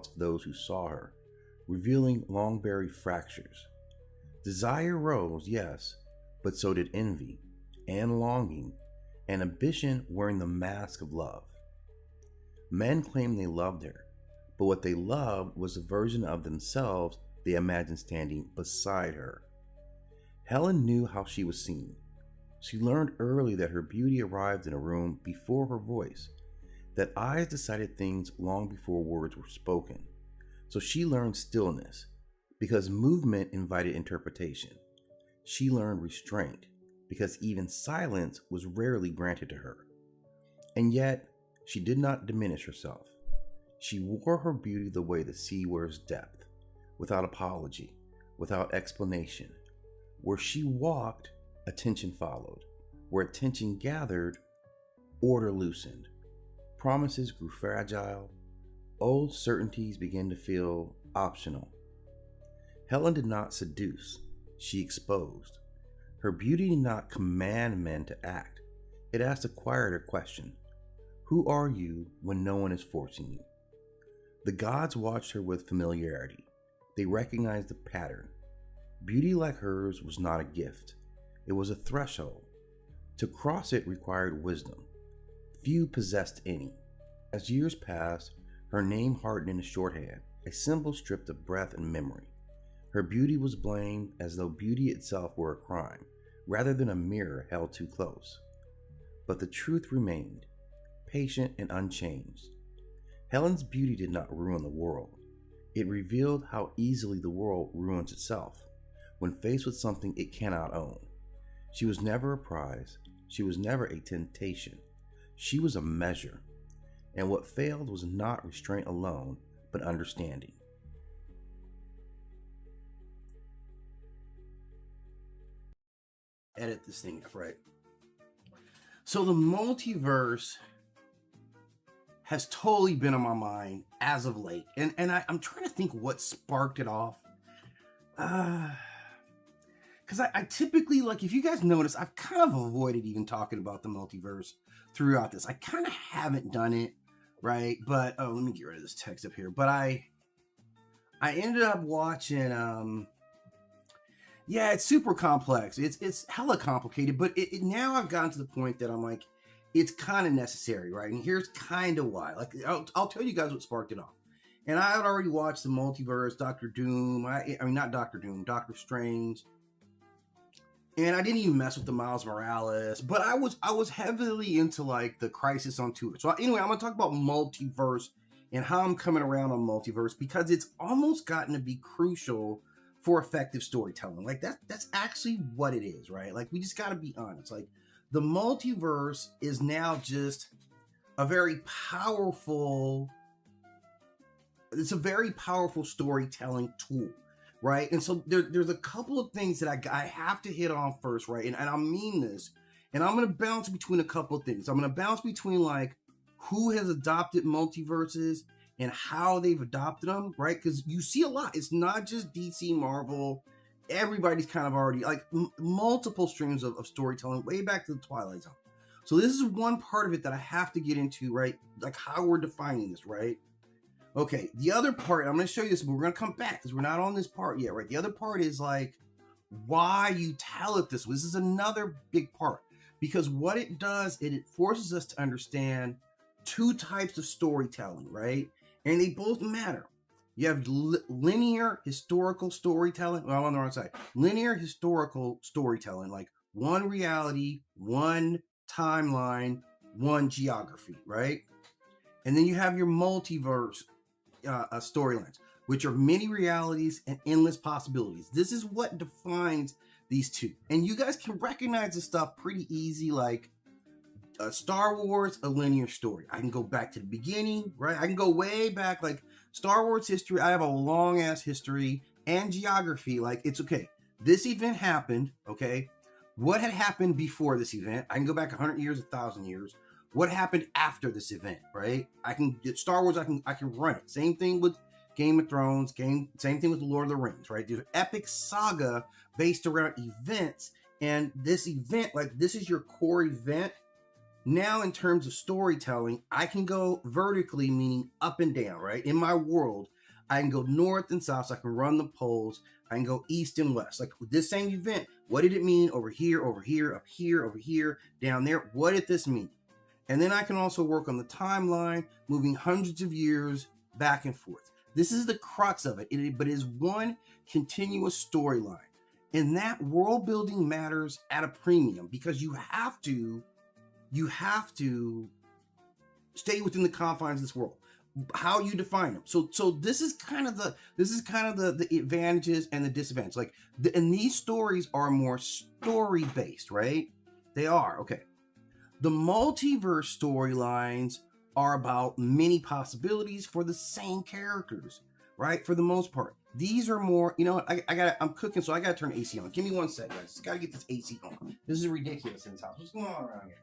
thoughts of those who saw her, revealing long-buried fractures. Desire rose, yes, but so did envy, and longing, and ambition wearing the mask of love. Men claimed they loved her, but what they loved was a version of themselves they imagined standing beside her. Helen knew how she was seen. She learned early that her beauty arrived in a room before her voice, that eyes decided things long before words were spoken. So she learned stillness, because movement invited interpretation. She learned restraint, because even silence was rarely granted to her. And yet, she did not diminish herself. She wore her beauty the way the sea wears depth, without apology, without explanation. Where she walked, attention followed. Where attention gathered, order loosened. Promises grew fragile. Old certainties began to feel optional. Helen did not seduce, she exposed. Her beauty did not command men to act. It asked a quieter question. Who are you when no one is forcing you? The gods watched her with familiarity. They recognized the pattern. Beauty like hers was not a gift. It was a threshold. To cross it required wisdom. Few possessed any. As years passed, her name hardened into shorthand, a symbol stripped of breath and memory. Her beauty was blamed as though beauty itself were a crime, rather than a mirror held too close. But the truth remained, patient and unchanged. Helen's beauty did not ruin the world. It revealed how easily the world ruins itself when faced with something it cannot own. She was never a prize. She was never a temptation. She was a measure. And what failed was not restraint alone, but understanding. Edit this thing up, right? So the multiverse has totally been on my mind as of late. And I'm trying to think what sparked it off. Because I typically, like, if you guys notice, I've kind of avoided even talking about the multiverse throughout this. I kind of haven't done it, right? But, oh, let me get rid of this text up here. But I ended up watching, yeah, it's super complex. It's hella complicated, but now I've gotten to the point that I'm like, it's kind of necessary, right? And here's kind of why. Like, I'll tell you guys what sparked it off. And I had already watched the multiverse, Doctor Doom. I mean, not Doctor Doom, Doctor Strange. And I didn't even mess with the Miles Morales, but I was heavily into like the Crisis on 2. So anyway, I'm gonna talk about multiverse and how I'm coming around on multiverse because it's almost gotten to be crucial for effective storytelling. Like that's actually what it is, right? Like we just got to be honest. Like the multiverse is now just a very powerful. It's a very powerful storytelling tool, right? And so there's a couple of things that I have to hit on first, right? And I mean this, and I'm going to bounce between a couple of things. I'm going to bounce between like who has adopted multiverses and how they've adopted them, right? Because you see a lot. It's not just DC, Marvel. Everybody's kind of already like multiple streams of storytelling way back to the Twilight Zone. So this is one part of it that I have to get into, right? Like how we're defining this, right? Okay, the other part, I'm going to show you this, but we're going to come back because we're not on this part yet, right? The other part is like why you tell it this way. This is another big part because what it does, it forces us to understand two types of storytelling, right? And they both matter. You have linear historical storytelling. Well, I'm on the wrong side. Linear historical storytelling, like one reality, one timeline, one geography, right? And then you have your multiverse storylines, which are many realities and endless possibilities. This is what defines these two. And you guys can recognize this stuff pretty easy, like Star Wars, a linear story. I can go back to the beginning, right? I can go way back, like Star Wars history. I have a long ass history and geography. Like it's okay. This event happened. Okay. What had happened before this event? I can go back 100 years, 1,000 years. What happened after this event, right? I can get Star Wars. I can run it. Same thing with Game of Thrones. Same thing with the Lord of the Rings, right? There's an epic saga based around events, and this event, like this is your core event. Now, in terms of storytelling, I can go vertically, meaning up and down, right? In my world, I can go north and south, so I can run the poles. I can go east and west. Like with this same event, what did it mean over here, up here, over here, down there? What did this mean? And then I can also work on the timeline, moving hundreds of years back and forth. This is the crux of it, but it is one continuous storyline. And that world building matters at a premium because you have to stay within the confines of this world. How you define them. So this is kind of the advantages and the disadvantages. Like and these stories are more story based, right? They are. Okay. The multiverse storylines are about many possibilities for the same characters, right? For the most part. These are more, you know, I'm cooking, so I gotta turn the AC on. Give me 1 second, guys. Just gotta get this AC on. This is ridiculous in this house. What's going on around here?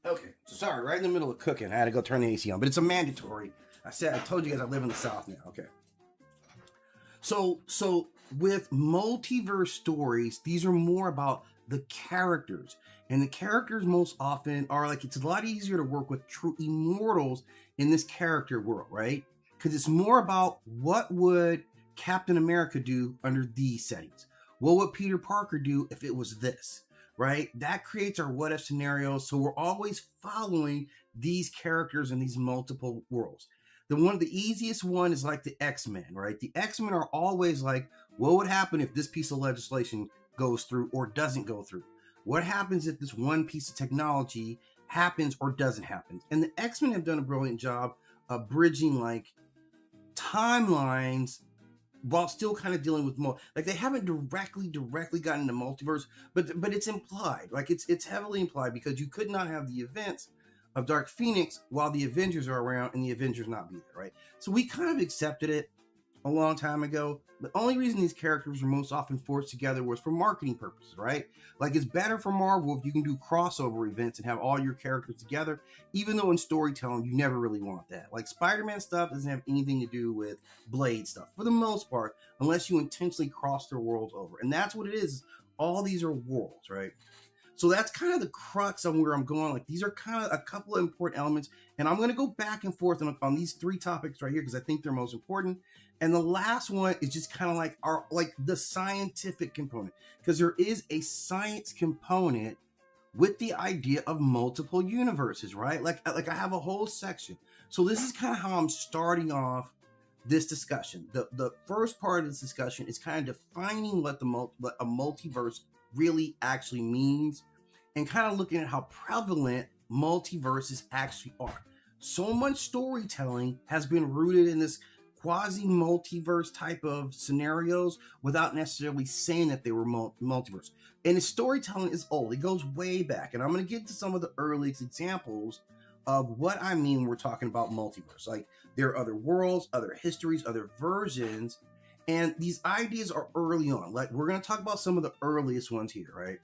Okay, so sorry, right in the middle of cooking, I had to go turn the AC on, but it's a mandatory. I told you guys I live in the South now. Okay. So with multiverse stories, these are more about the characters. And the characters most often are like, it's a lot easier to work with true immortals in this character world, right? Because it's more about what would Captain America do under these settings? What would Peter Parker do if it was this? Right? That creates our what if scenarios. So we're always following these characters in these multiple worlds. One of the easiest one is like the X-Men, right? The X-Men are always like, what would happen if this piece of legislation goes through or doesn't go through? What happens if this one piece of technology happens or doesn't happen? And the X-Men have done a brilliant job of bridging like timelines while still kind of dealing with more, like they haven't directly gotten into multiverse, but it's implied, like it's heavily implied because you could not have the events of Dark Phoenix while the Avengers are around and the Avengers not be there, right? So we kind of accepted it a long time ago. The only reason these characters were most often forced together was for marketing purposes, right? Like it's better for Marvel if you can do crossover events and have all your characters together, even though in storytelling you never really want that. Like Spider-Man stuff doesn't have anything to do with Blade stuff for the most part, unless you intentionally cross their worlds over. And that's what it is. All these are worlds, right? So that's kind of the crux on where I'm going. Like these are kind of a couple of important elements, and I'm going to go back and forth on these 3 topics right here because I think they're most important. And the last one is just kind of like the scientific component, because there is a science component with the idea of multiple universes, right? Like I have a whole section. So this is kind of how I'm starting off this discussion. The first part of this discussion is kind of defining what a multiverse really actually means, and kind of looking at how prevalent multiverses actually are. So much storytelling has been rooted in this quasi-multiverse type of scenarios without necessarily saying that they were multiverse. And the storytelling is old. It goes way back. And I'm going to get to some of the earliest examples of what I mean when we're talking about multiverse. Like there are other worlds, other histories, other versions. And these ideas are early on. Like we're going to talk about some of the earliest ones here, right?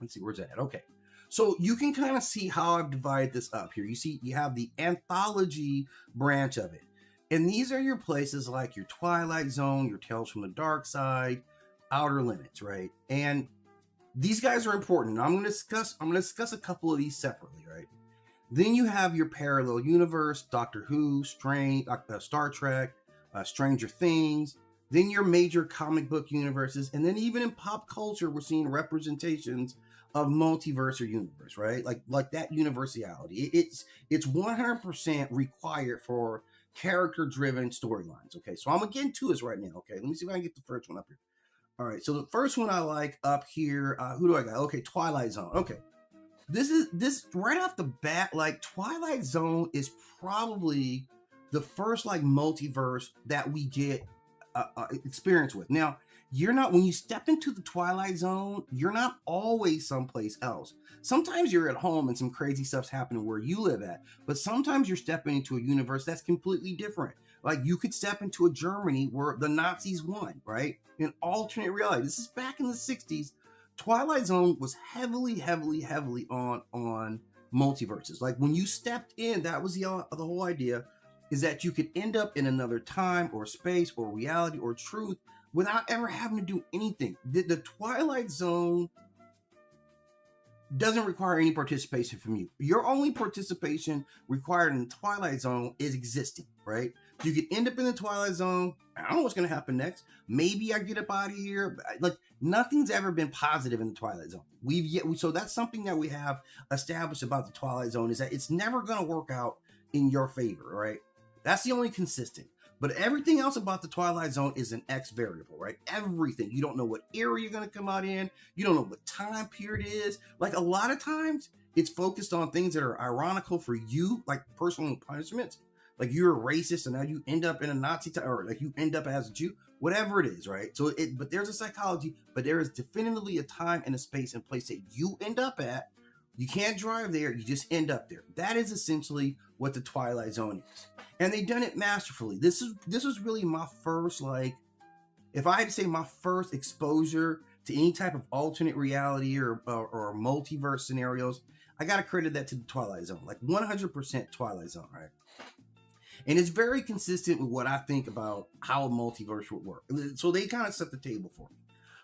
Let's see, where's that at? Okay. So you can kind of see how I've divided this up here. You see, you have the anthology branch of it. And these are your places like your Twilight Zone, your Tales from the Dark Side, Outer Limits, right? And these guys are important. I'm going to discuss a couple of these separately, right? Then you have your parallel universe, Doctor Who, Star Trek, Stranger Things. Then your major comic book universes, and then even in pop culture, we're seeing representations of multiverse or universe, right? Like that universality. It's 100% required for character-driven storylines. Okay, so I'm gonna get into this right now. Okay, let me see if I can get the first one up here. All right, so the first one I like up here. Who do I got? Okay, Twilight Zone. Okay, this right off the bat. Like Twilight Zone is probably the first like multiverse that we get experience with. Now, when you step into the Twilight Zone, you're not always someplace else. Sometimes you're at home and some crazy stuff's happening where you live at, but sometimes you're stepping into a universe that's completely different. Like you could step into a Germany where the Nazis won, right? An alternate reality. This is back in the 60s. Twilight Zone was heavily on multiverses. Like when you stepped in, that was the whole idea, is that you could end up in another time or space or reality or truth without ever having to do anything. The Twilight Zone doesn't require any participation from you. Your only participation required in the Twilight Zone is existing, right? You could end up in the Twilight Zone. I don't know what's going to happen next. Maybe I get up out of here. Like nothing's ever been positive in the Twilight Zone. So that's something that we have established about the Twilight Zone, is that it's never going to work out in your favor, right? That's the only consistent. But everything else about the Twilight Zone is an X variable, right? Everything. You don't know what era you're going to come out in. You don't know what time period it is. Like a lot of times, it's focused on things that are ironical for you, like personal punishments. Like you're a racist and now you end up in a Nazi time, or like you end up as a Jew, whatever it is, right? So but there's a psychology, but there is definitively a time and a space and place that you end up at. You can't drive there. You just end up there. That is essentially what the Twilight Zone is. And they've done it masterfully. This was really my first, like, if I had to say my first exposure to any type of alternate reality or multiverse scenarios, I got to credit that to the Twilight Zone. Like 100% Twilight Zone, right? And it's very consistent with what I think about how a multiverse would work. So they kind of set the table for me.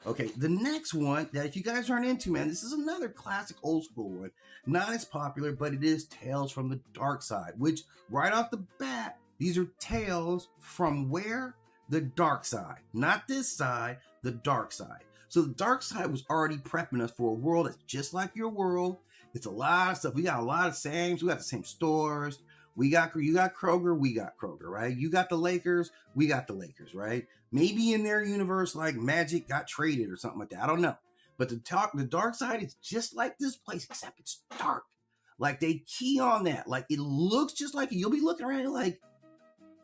Okay, the next one that if you guys aren't into, man, this is another classic old school one. Not as popular, but it is Tales from the Dark Side, which right off the bat, these are tales from where? The dark side. Not this side, the dark side. So the dark side was already prepping us for a world that's just like your world. It's a lot of stuff. We got a lot of same. We got the same stores. You got Kroger, we got Kroger, right? You got the Lakers, we got the Lakers, right? Maybe in their universe, like Magic got traded or something like that. I don't know. But the dark side is just like this place, except it's dark. Like they key on that. Like it looks just like it. You'll be looking around like,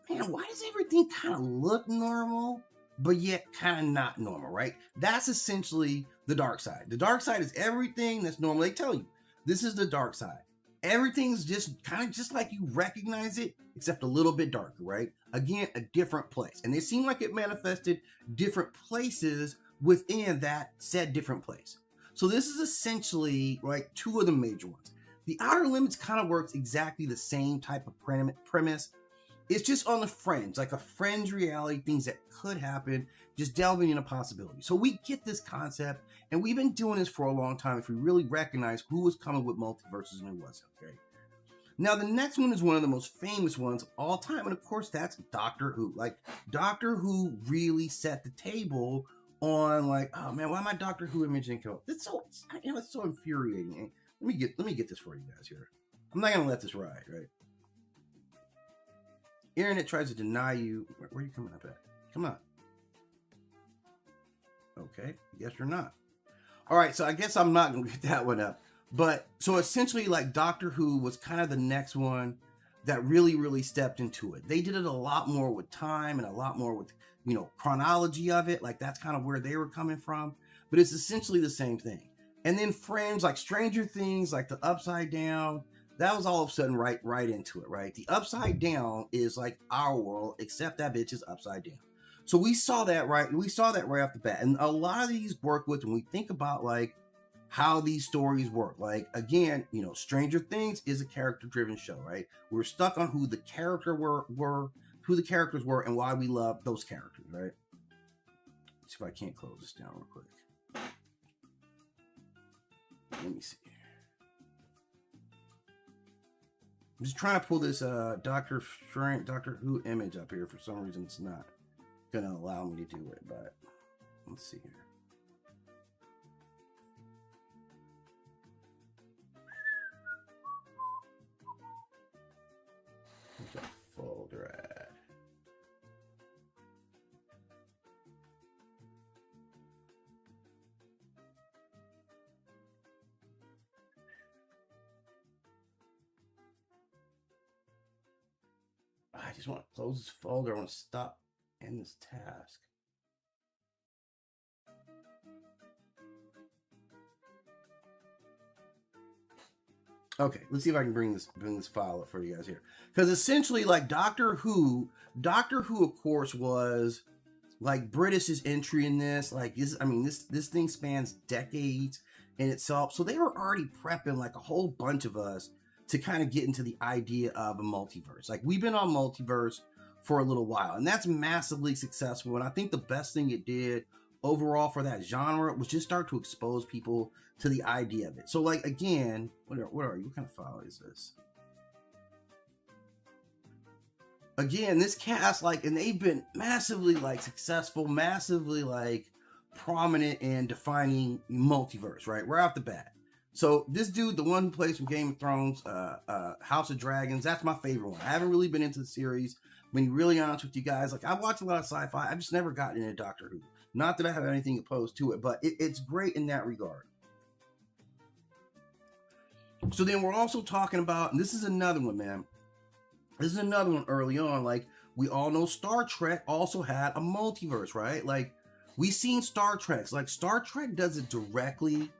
man, why does everything kind of look normal, but yet kind of not normal, right? That's essentially the dark side. The dark side is everything that's normal. They tell you, this is the dark side. Everything's just kind of just like you recognize it, except a little bit darker, right? Again, a different place. And it seemed like it manifested different places within that said different place. So this is essentially like two of the major ones. The Outer Limits kind of works exactly the same type of premise. It's just on the fringe, like a fringe reality, things that could happen, just delving into possibilities. So we get this concept, and we've been doing this for a long time if we really recognize who was coming with multiverses and who wasn't, okay? Now, the next one is one of the most famous ones of all time, and of course, that's Doctor Who. Like, Doctor Who really set the table on, like, oh man, why my Doctor Who image didn't come up? It's so infuriating. Let me get this for you guys here. I'm not gonna let this ride, right? Internet tries to deny you. Where are you coming up at? Come on. Okay, guess you're not. All right, so I guess I'm not going to get that one up. But so essentially, like Doctor Who was kind of the next one that really, really stepped into it. They did it a lot more with time and a lot more with, chronology of it. Like that's kind of where they were coming from. But it's essentially the same thing. And then Friends, like Stranger Things, like the Upside Down, that was all of a sudden right into it, right? The Upside Down is like our world, except that bitch is upside down. So we saw that right off the bat. And a lot of these work with when we think about like how these stories work. Like again, Stranger Things is a character-driven show, right? We're stuck on who the characters were and why we love those characters, right? Let's see if I can't close this down real quick. Let me see. I'm just trying to pull this Doctor Who image up here. For some reason, it's not going to allow me to do it, but let's see here. Where's that folder at? I just want to close this folder. I want to stop in this task. Okay, let's see if I can bring this file up for you guys here. Because essentially, like Doctor Who, of course, was like British's entry in this, like this, I mean, this thing spans decades in itself. So they were already prepping like a whole bunch of us to kind of get into the idea of a multiverse. Like we've been on multiverse for a little while, and that's massively successful. And I think the best thing it did overall for that genre was just start to expose people to the idea of it. So like again, what are you? What kind of file is this? Again, this cast, like, and they've been massively like successful, massively like prominent in defining multiverse, right off the bat. So this dude, the one who plays from Game of Thrones, House of Dragons, that's my favorite one. I haven't really been into the series. Being really honest with you guys, like I watch a lot of sci-fi. I've just never gotten into Doctor Who. Not that I have anything opposed to it, but it's great in that regard. So then we're also talking about, and this is another one, man. This is another one early on. Like we all know Star Trek also had a multiverse, right? Like we've seen Star Trek. Like Star Trek does it directly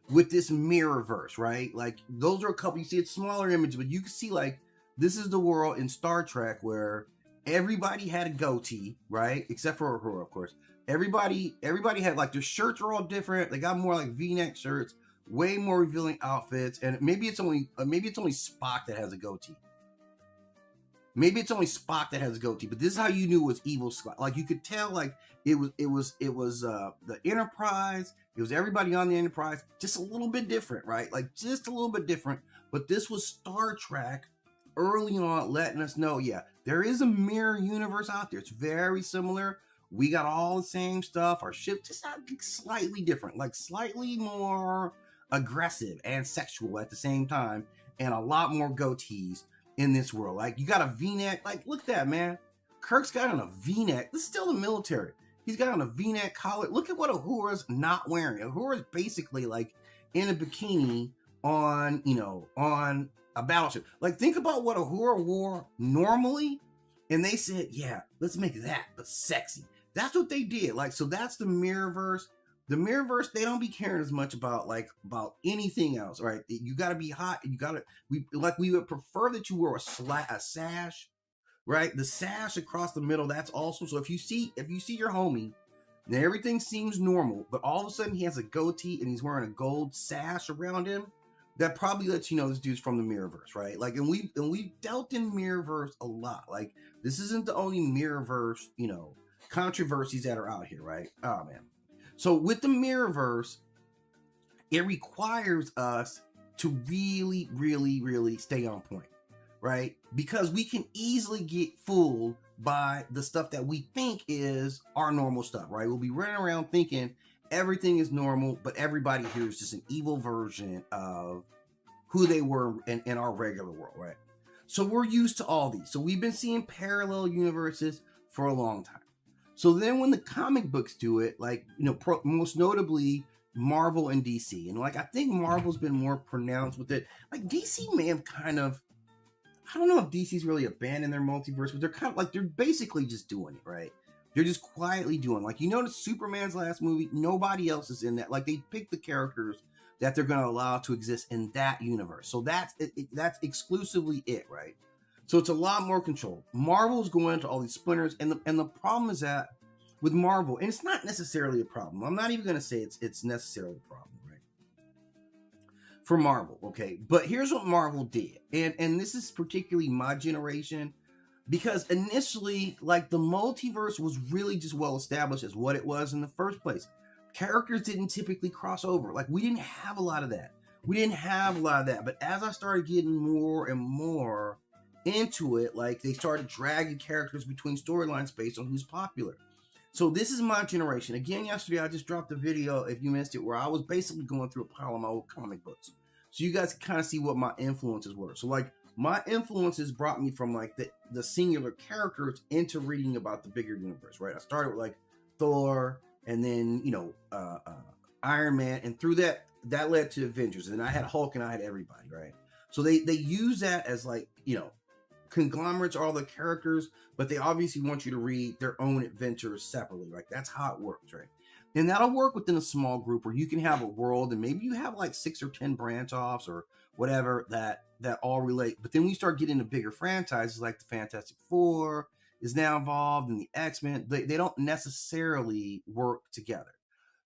with this mirrorverse, right? Like those are a couple, you see it's smaller images, but you can see like this is the world in Star Trek where everybody had a goatee, right? Except for Uhura, of course. Everybody had like their shirts are all different. They got more like V-neck shirts, way more revealing outfits, and maybe it's only Spock that has a goatee. Maybe it's only Spock that has a goatee, but this is how you knew it was evil Spock. Like you could tell, like it was the Enterprise. It was everybody on the Enterprise, just a little bit different, right? Like just a little bit different. But this was Star Trek early on, letting us know, yeah, there is a mirror universe out there. It's very similar. We got all the same stuff. Our ship just slightly different, like slightly more aggressive and sexual at the same time, and a lot more goatees in this world. Like you got a V-neck. Like look at that, man. Kirk's got on a V-neck. This is still the military. He's got on a V-neck collar. Look at what Uhura's not wearing. Uhura's basically like in a bikini on, on a battleship. Like think about what Uhura wore normally, and they said, yeah, let's make that but sexy. That's what they did. Like, so that's the mirrorverse. The mirrorverse, they don't be caring as much about anything else, right? You got to be hot. We would prefer that you wear a sash, right? The sash across the middle. That's also, so if you see your homie, then everything seems normal, but all of a sudden he has a goatee and he's wearing a gold sash around him. That probably lets you know this dude's from the mirrorverse, right? Like, and we dealt in mirrorverse a lot. Like, this isn't the only mirrorverse, controversies that are out here, right? Oh man. So with the mirrorverse, it requires us to really, really, really stay on point, right? Because we can easily get fooled by the stuff that we think is our normal stuff, right? We'll be running around thinking everything is normal, but everybody here is just an evil version of who they were in our regular world, right? So we're used to all these. So we've been seeing parallel universes for a long time. So then when the comic books do it, like, most notably Marvel and DC, and like, I think Marvel's been more pronounced with it. Like DC may have kind of, I don't know if DC's really abandoned their multiverse, but they're kind of like, they're basically just doing it, right? They're just quietly doing, like, notice Superman's last movie, nobody else is in that. Like they pick the characters that they're going to allow to exist in that universe. So that's exclusively it, right? So it's a lot more control. Marvel's going into all these splinters, and the problem is that with Marvel, and it's not necessarily a problem. I'm not even going to say it's necessarily a problem, right? For Marvel, okay? But here's what Marvel did, and this is particularly my generation, because initially, like, the multiverse was really just well established as what it was in the first place. Characters didn't typically cross over. Like, we didn't have a lot of that. But as I started getting more and more into it, like, they started dragging characters between storylines based on who's popular. So this is my generation. Again, yesterday I just dropped a video, if you missed it, where I was basically going through a pile of my old comic books, so you guys can kind of see what my influences were. So like, my influences brought me from like the singular characters into reading about the bigger universe, right? I started with like Thor, and then Iron Man, and through that led to Avengers, and I had Hulk, and I had everybody, right? So they use that as like, conglomerates are all the characters, but they obviously want you to read their own adventures separately. Like, that's how it works, right? And that'll work within a small group where you can have a world, and maybe you have like 6 or 10 branch offs or whatever that all relate. But then we start getting into bigger franchises like the Fantastic Four is now involved in the X-Men. They don't necessarily work together.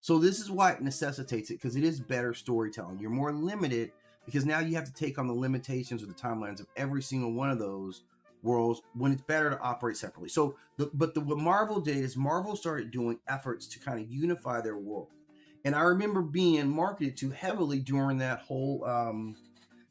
So this is why it necessitates it, because it is better storytelling. You're more limited because now you have to take on the limitations of the timelines of every single one of those worlds when it's better to operate separately. So, what Marvel did is Marvel started doing efforts to kind of unify their world. And I remember being marketed to heavily during that whole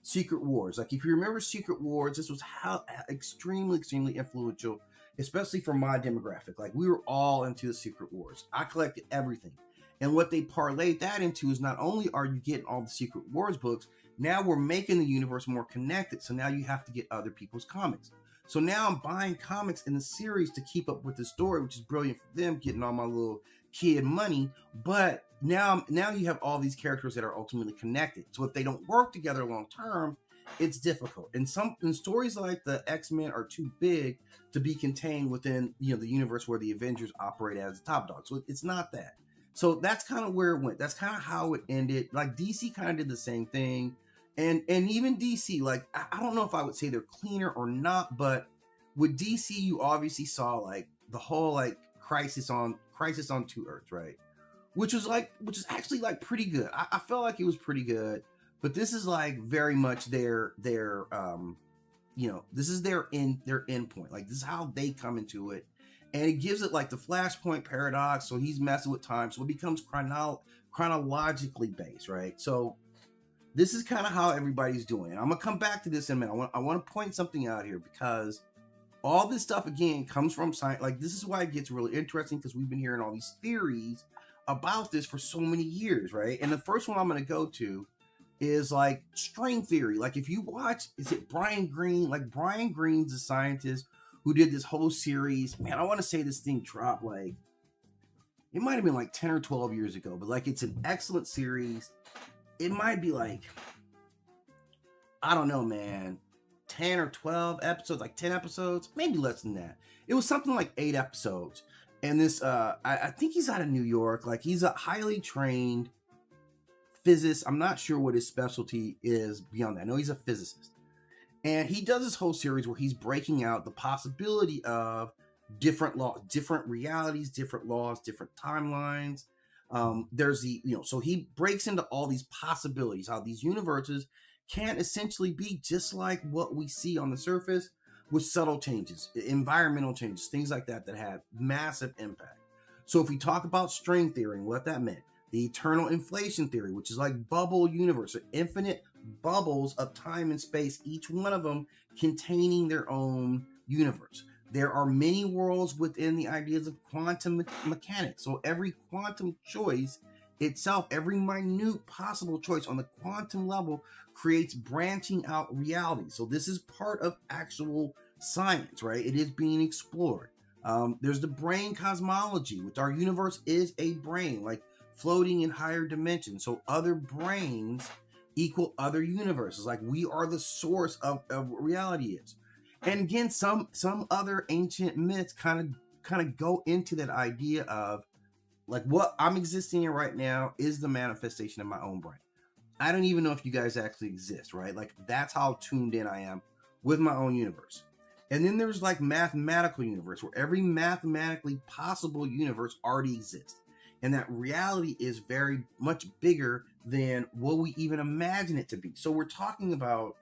Secret Wars. Like, if you remember Secret Wars, this was how extremely influential, especially for my demographic. Like, we were all into the Secret Wars. I collected everything. And what they parlayed that into is not only are you getting all the Secret Wars books, now we're making the universe more connected. So now you have to get other people's comics. So now I'm buying comics in the series to keep up with the story, which is brilliant for them, getting all my little kid money. But now you have all these characters that are ultimately connected. So if they don't work together long term, it's difficult. And stories like the X-Men are too big to be contained within the universe where the Avengers operate as the top dog. So it's not that. So that's kind of where it went. That's kind of how it ended. Like, DC kind of did the same thing. And even DC, like, I don't know if I would say they're cleaner or not, but with DC, you obviously saw like the whole like Crisis on Two Earths, right? Which is actually like pretty good. I felt like it was pretty good, but this is like very much their this is their end point. Like, this is how they come into it. And it gives it like the Flashpoint paradox. So he's messing with time. So it becomes chronologically based, right? So this is kind of how everybody's doing it. I'm going to come back to this in a minute. I want to point something out here, because all this stuff, again, comes from science. Like, this is why it gets really interesting, because we've been hearing all these theories about this for so many years, right? And the first one I'm going to go to is like string theory. Like, if you watch, is it Brian Greene? Like, Brian Greene's a scientist who did this whole series. Man, I want to say this thing dropped like, it might have been like 10 or 12 years ago, but like, it's an excellent series. It might be like, I don't know, man, 10 or 12 episodes, like 10 episodes, maybe less than that. It was something like 8 episodes. And this, I think he's out of New York. Like, he's a highly trained physicist. I'm not sure what his specialty is beyond that. I know he's a physicist. And he does this whole series where he's breaking out the possibility of different laws, different realities, different laws, different timelines. There's so he breaks into all these possibilities, how these universes can essentially be just like what we see on the surface, with subtle changes, environmental changes, things like that have massive impact. So if we talk about string theory and what that meant, the eternal inflation theory, which is like bubble universe, or infinite bubbles of time and space, each one of them containing their own universe. There are many worlds within the ideas of quantum mechanics. So every quantum choice itself, every minute possible choice on the quantum level, creates branching out reality. So this is part of actual science, right? It is being explored. There's the brain cosmology, which our universe is a brain, like floating in higher dimensions. So other brains equal other universes. Like, we are the source of what reality is. And again, some other ancient myths kind of go into that idea of like, what I'm existing in right now is the manifestation of my own brain. I don't even know if you guys actually exist, right? Like, that's how tuned in I am with my own universe. And then there's like mathematical universe, where every mathematically possible universe already exists. And that reality is very much bigger than what we even imagine it to be. So we're talking about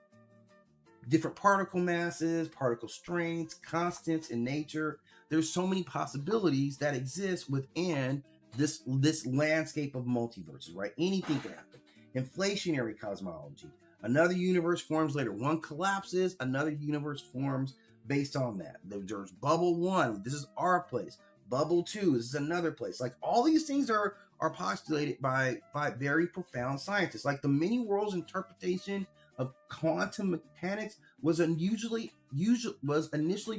different particle masses, particle strengths, constants in nature. There's so many possibilities that exist within this landscape of multiverses, right? Anything can happen. Inflationary cosmology. Another universe forms later. One collapses, another universe forms based on that. There's bubble 1. This is our place. Bubble 2. This is another place. Like, all these things are postulated by very profound scientists. Like, the many worlds interpretation of quantum mechanics was initially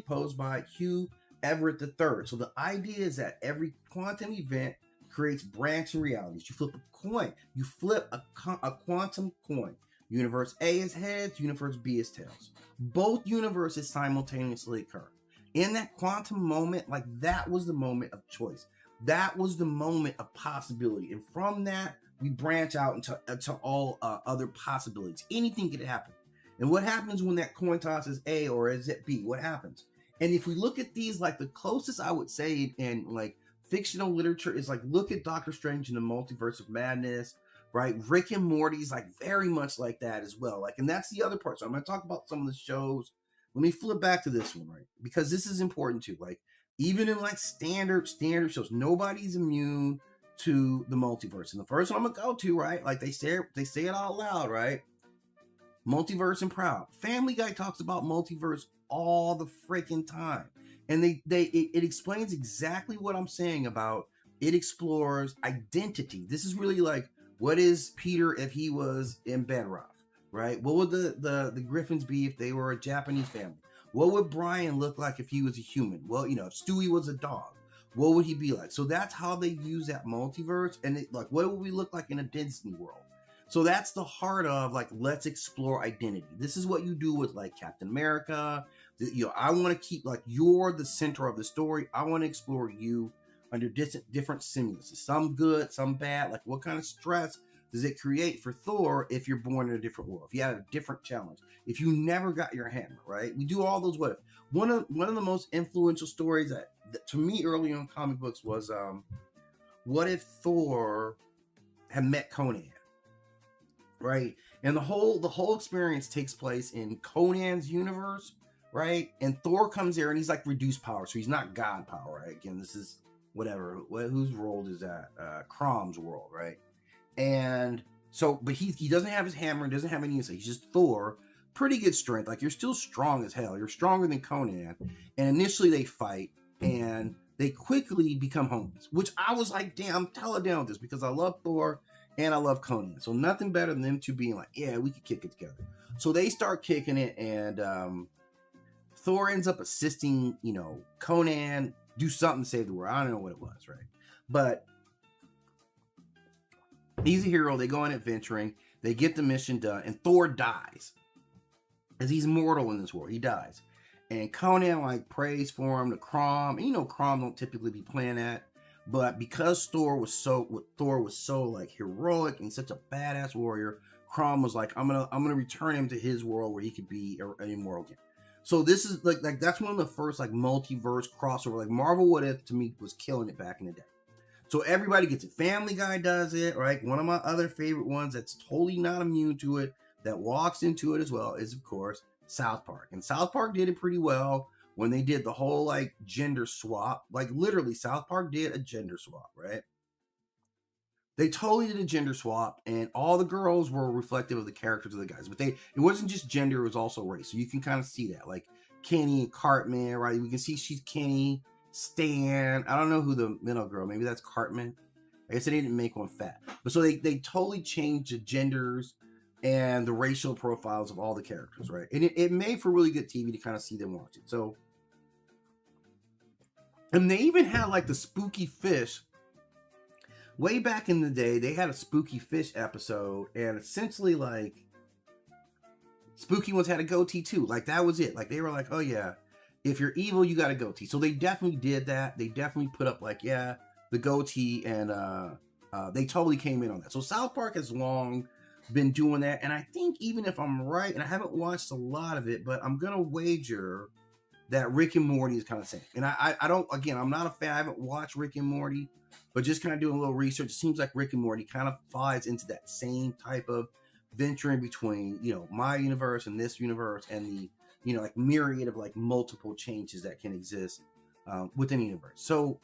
posed by Hugh Everett III. So the idea is that every quantum event creates branching realities. You flip a coin. You flip a quantum coin. Universe A is heads, universe B is tails. Both universes simultaneously occur. In that quantum moment, like, that was the moment of choice. That was the moment of possibility. And from that, we branch out into all other possibilities. Anything could happen. And what happens when that coin toss is A or is it B? What happens? And if we look at these, like the closest I would say in like fictional literature is like, look at Doctor Strange in the Multiverse of Madness, right? Rick and Morty's like very much like that as well. Like, and that's the other part. So I'm going to talk about some of the shows. Let me flip back to this one, right? Because this is important too. Like, even in like standard shows, nobody's immune to the multiverse. And the first one I'm gonna go to, right? Like they say it out loud, right? Multiverse and Proud. Family Guy talks about multiverse all the freaking time. And it explains exactly what I'm saying about it explores identity. This is really like, what is Peter if he was in Bedrock, right? What would the Griffins be if they were a Japanese family? What would Brian look like if he was a human? Well, if Stewie was a dog, what would he be like? So that's how they use that multiverse. And like, what would we look like in a Disney world? So that's the heart of like, let's explore identity. This is what you do with like Captain America. I want to keep like, you're the center of the story. I want to explore you under different stimuluses, some good, some bad. Like, what kind of stress does it create for Thor if you're born in a different world? If you had a different challenge, if you never got your hammer, right? We do all those what if. One of the most influential stories that to me early on comic books was what if Thor had met Conan, right? And the whole experience takes place in Conan's universe, right? And Thor comes there and he's like reduced power, so he's not god power, right? Again, this is whatever. Whose world is that? Crom's world, right? And so, but he doesn't have his hammer, doesn't have any insight. He's just Thor. Pretty good strength. Like, you're still strong as hell. You're stronger than Conan. And initially they fight and they quickly become homies, which I was like, damn, I'm telling down with this because I love Thor and I love Conan. So nothing better than them two being like, yeah, we could kick it together. So they start kicking it, and Thor ends up assisting, Conan do something to save the world. I don't know what it was, right? But he's a hero. They go on adventuring. They get the mission done, and Thor dies. As he's mortal in this world, he dies. And Conan like prays for him to Crom. And Crom don't typically be playing that, but because Thor was so like heroic and such a badass warrior, Crom was like, I'm gonna return him to his world where he could be an immortal again. So this is like that's one of the first like multiverse crossover. Like Marvel What If to me was killing it back in the day. So everybody gets it. Family Guy does it, right? One of my other favorite ones that's totally not immune to it, that walks into it as well, is of course South Park. And South Park did it pretty well when they did the whole like gender swap. Like literally South Park did a gender swap, right? They totally did a gender swap, and all the girls were reflective of the characters of the guys. But it wasn't just gender, it was also race. So you can kind of see that. Like Kenny and Cartman, right? We can see she's Kenny. Stan, I don't know who the middle girl, maybe that's Cartman. I guess they didn't make one fat. But so they totally changed the genders and the racial profiles of all the characters, right? And it made for really good TV to kind of see them watch it. So, and they even had like the Spooky Fish. Way back in the day, they had a Spooky Fish episode, and essentially like Spooky ones had a goatee too. Like that was it. Like they were like, oh yeah, if you're evil, you got a goatee. So they definitely did that. They definitely put up like, yeah, the goatee, and they totally came in on that. So South Park has long been doing that. And I think even if I'm right, and I haven't watched a lot of it, but I'm going to wager that Rick and Morty is kind of the same. And I don't, again, I'm not a fan. I haven't watched Rick and Morty, but just kind of doing a little research, it seems like Rick and Morty kind of flies into that same type of venturing between, my universe and this universe, and the, like myriad of like multiple changes that can exist within the universe. So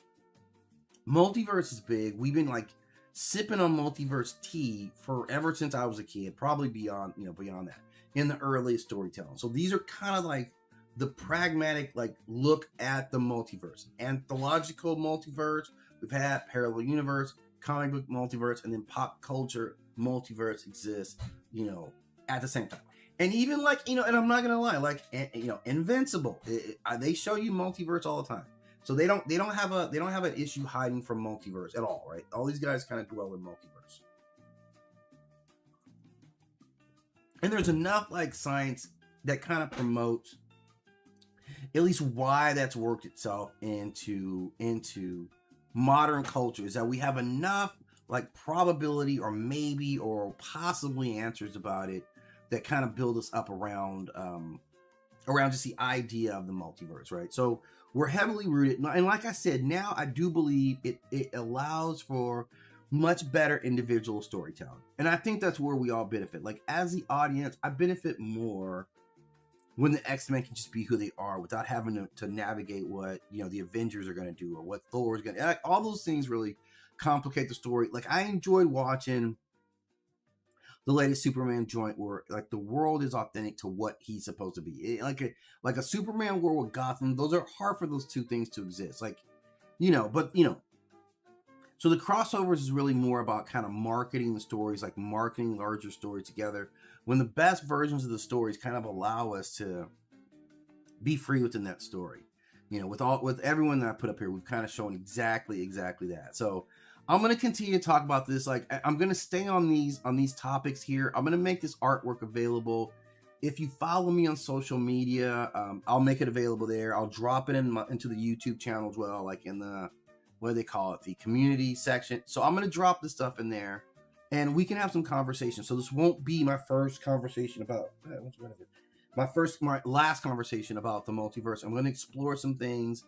multiverse is big. We've been like sipping on multiverse tea forever since I was a kid, probably beyond that, in the earliest storytelling. So these are kind of like the pragmatic like look at the multiverse. Anthological multiverse, we've had parallel universe, comic book multiverse, and then pop culture multiverse exists, at the same time. And even like, and I'm not gonna lie, like, Invincible, they show you multiverse all the time. So they don't have an issue hiding from multiverse at all, right? All these guys kind of dwell in multiverse. And there's enough like science that kind of promotes at least why that's worked itself into modern culture, is that we have enough like probability or maybe or possibly answers about it that kind of build us up around around just the idea of the multiverse, right? So we're heavily rooted, and like I said, now I do believe it allows for much better individual storytelling, and I think that's where we all benefit. Like as the audience, I benefit more when the X-Men can just be who they are without having to navigate what, you know, the Avengers are going to do or what Thor is going to, like, all those things really complicate the story. Like I enjoyed watching the latest Superman joint where like the world is authentic to what he's supposed to be. Like a Superman world with Gotham, those are hard for those two things to exist. Like, you know, but you know, so the crossovers is really more about kind of marketing the stories, like marketing larger stories together. When the best versions of the stories kind of allow us to be free within that story. You know, with everyone that I put up here, we've kind of shown exactly that. So I'm gonna continue to talk about this. Like I'm gonna stay on these topics here. I'm gonna make this artwork available. If you follow me on social media, I'll make it available there. I'll drop it into the YouTube channel as well, like in the, what do they call it, the community section. So I'm gonna drop this stuff in there, and we can have some conversation. So this won't be my first conversation about my last conversation about the multiverse. I'm going to explore some things,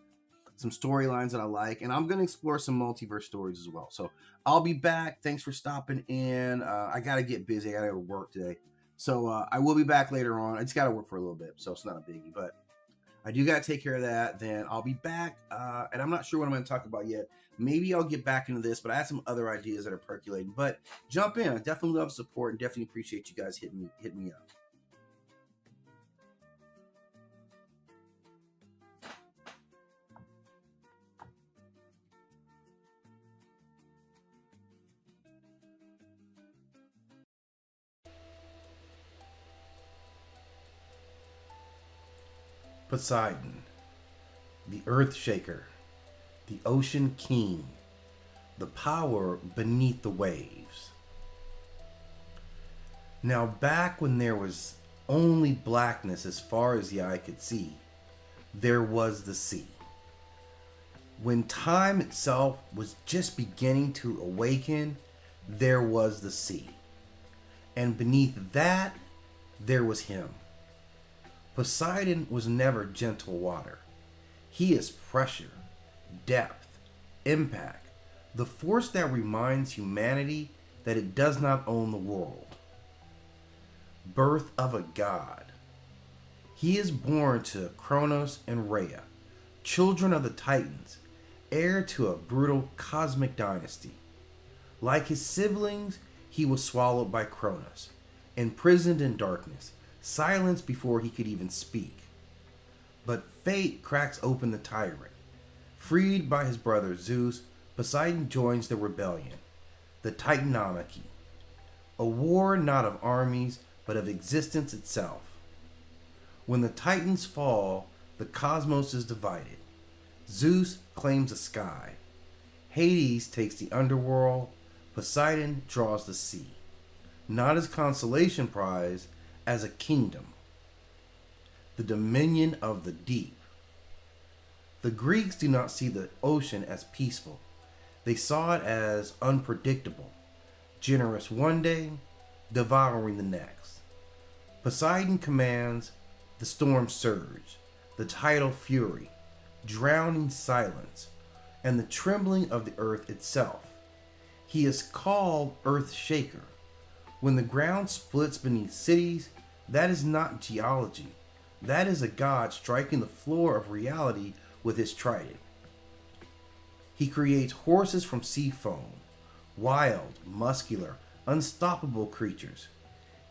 some storylines that I like, and I'm going to explore some multiverse stories as well. So I'll be back. Thanks for stopping in. I got to get busy. I got to go to work today. So I will be back later on. I just got to work for a little bit, so it's not a biggie, but I do got to take care of that. Then I'll be back, and I'm not sure what I'm going to talk about yet. Maybe I'll get back into this, but I have some other ideas that are percolating. But jump in. I definitely love support and definitely appreciate you guys hitting me up. Poseidon, the Earth Shaker, the Ocean King, the power beneath the waves. Now, back when there was only blackness as far as the eye could see, there was the sea. When time itself was just beginning to awaken, there was the sea. And beneath that, there was him. Poseidon was never gentle water. He is pressure, depth, impact, the force that reminds humanity that it does not own the world. Birth of a god. He is born to Kronos and Rhea, children of the Titans, heir to a brutal cosmic dynasty. Like his siblings, he was swallowed by Kronos, imprisoned in darkness, silenced before he could even speak. But fate cracks open the tyrant. Freed by his brother Zeus, Poseidon joins the rebellion, the Titanomachy, a war not of armies, but of existence itself. When the Titans fall, the cosmos is divided. Zeus claims the sky. Hades takes the underworld. Poseidon draws the sea. Not as consolation prize, as a kingdom. The dominion of the deep. The Greeks do not see the ocean as peaceful. They saw it as unpredictable, generous one day, devouring the next. Poseidon commands the storm surge, the tidal fury, drowning silence, and the trembling of the earth itself. He is called Earth Shaker. When the ground splits beneath cities, that is not geology. That is a god striking the floor of reality with his trident. He creates horses from sea foam, wild, muscular, unstoppable creatures.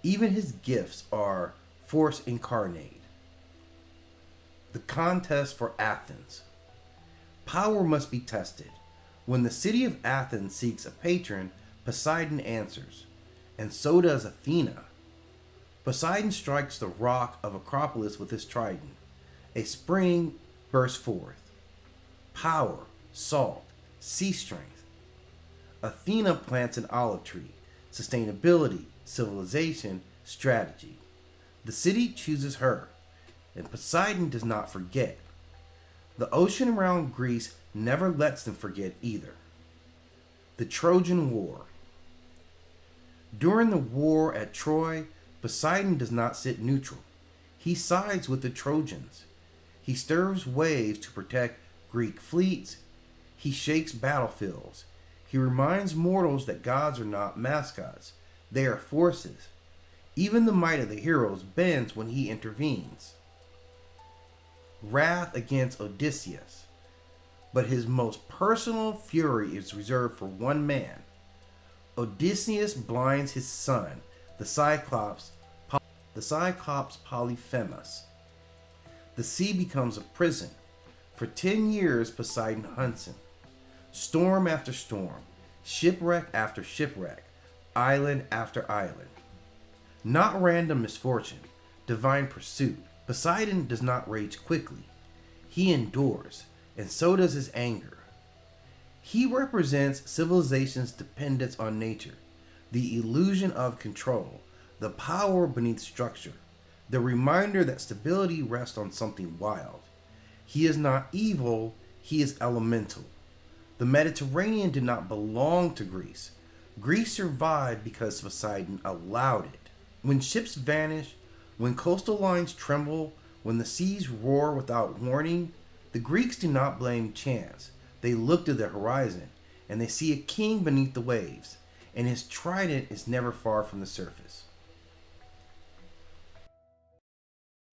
Even his gifts are force incarnate. The contest for Athens. Power must be tested. When the city of Athens seeks a patron, Poseidon answers, and so does Athena. Poseidon strikes the rock of Acropolis with his trident. A spring bursts forth. Power, salt, sea strength. Athena plants an olive tree. Sustainability, civilization, strategy. The city chooses her, and Poseidon does not forget. The ocean around Greece never lets them forget either. The Trojan War. During the war at Troy, Poseidon does not sit neutral. He sides with the Trojans. He stirs waves to protect Greek fleets. He shakes battlefields. He reminds mortals that gods are not mascots, they are forces. Even the might of the heroes bends when he intervenes. Wrath against Odysseus. But his most personal fury is reserved for one man. Odysseus blinds his son, the Cyclops Polyphemus. The sea becomes a prison. For 10 years, Poseidon hunts him. Storm after storm, shipwreck after shipwreck, island after island. Not random misfortune, divine pursuit. Poseidon does not rage quickly. He endures, and so does his anger. He represents civilization's dependence on nature, the illusion of control, the power beneath structure, the reminder that stability rests on something wild. He is not evil, he is elemental. The Mediterranean did not belong to Greece. Greece survived because Poseidon allowed it. When ships vanish, when coastal lines tremble, when the seas roar without warning, the Greeks do not blame chance. They look to the horizon, and they see a king beneath the waves, and his trident is never far from the surface.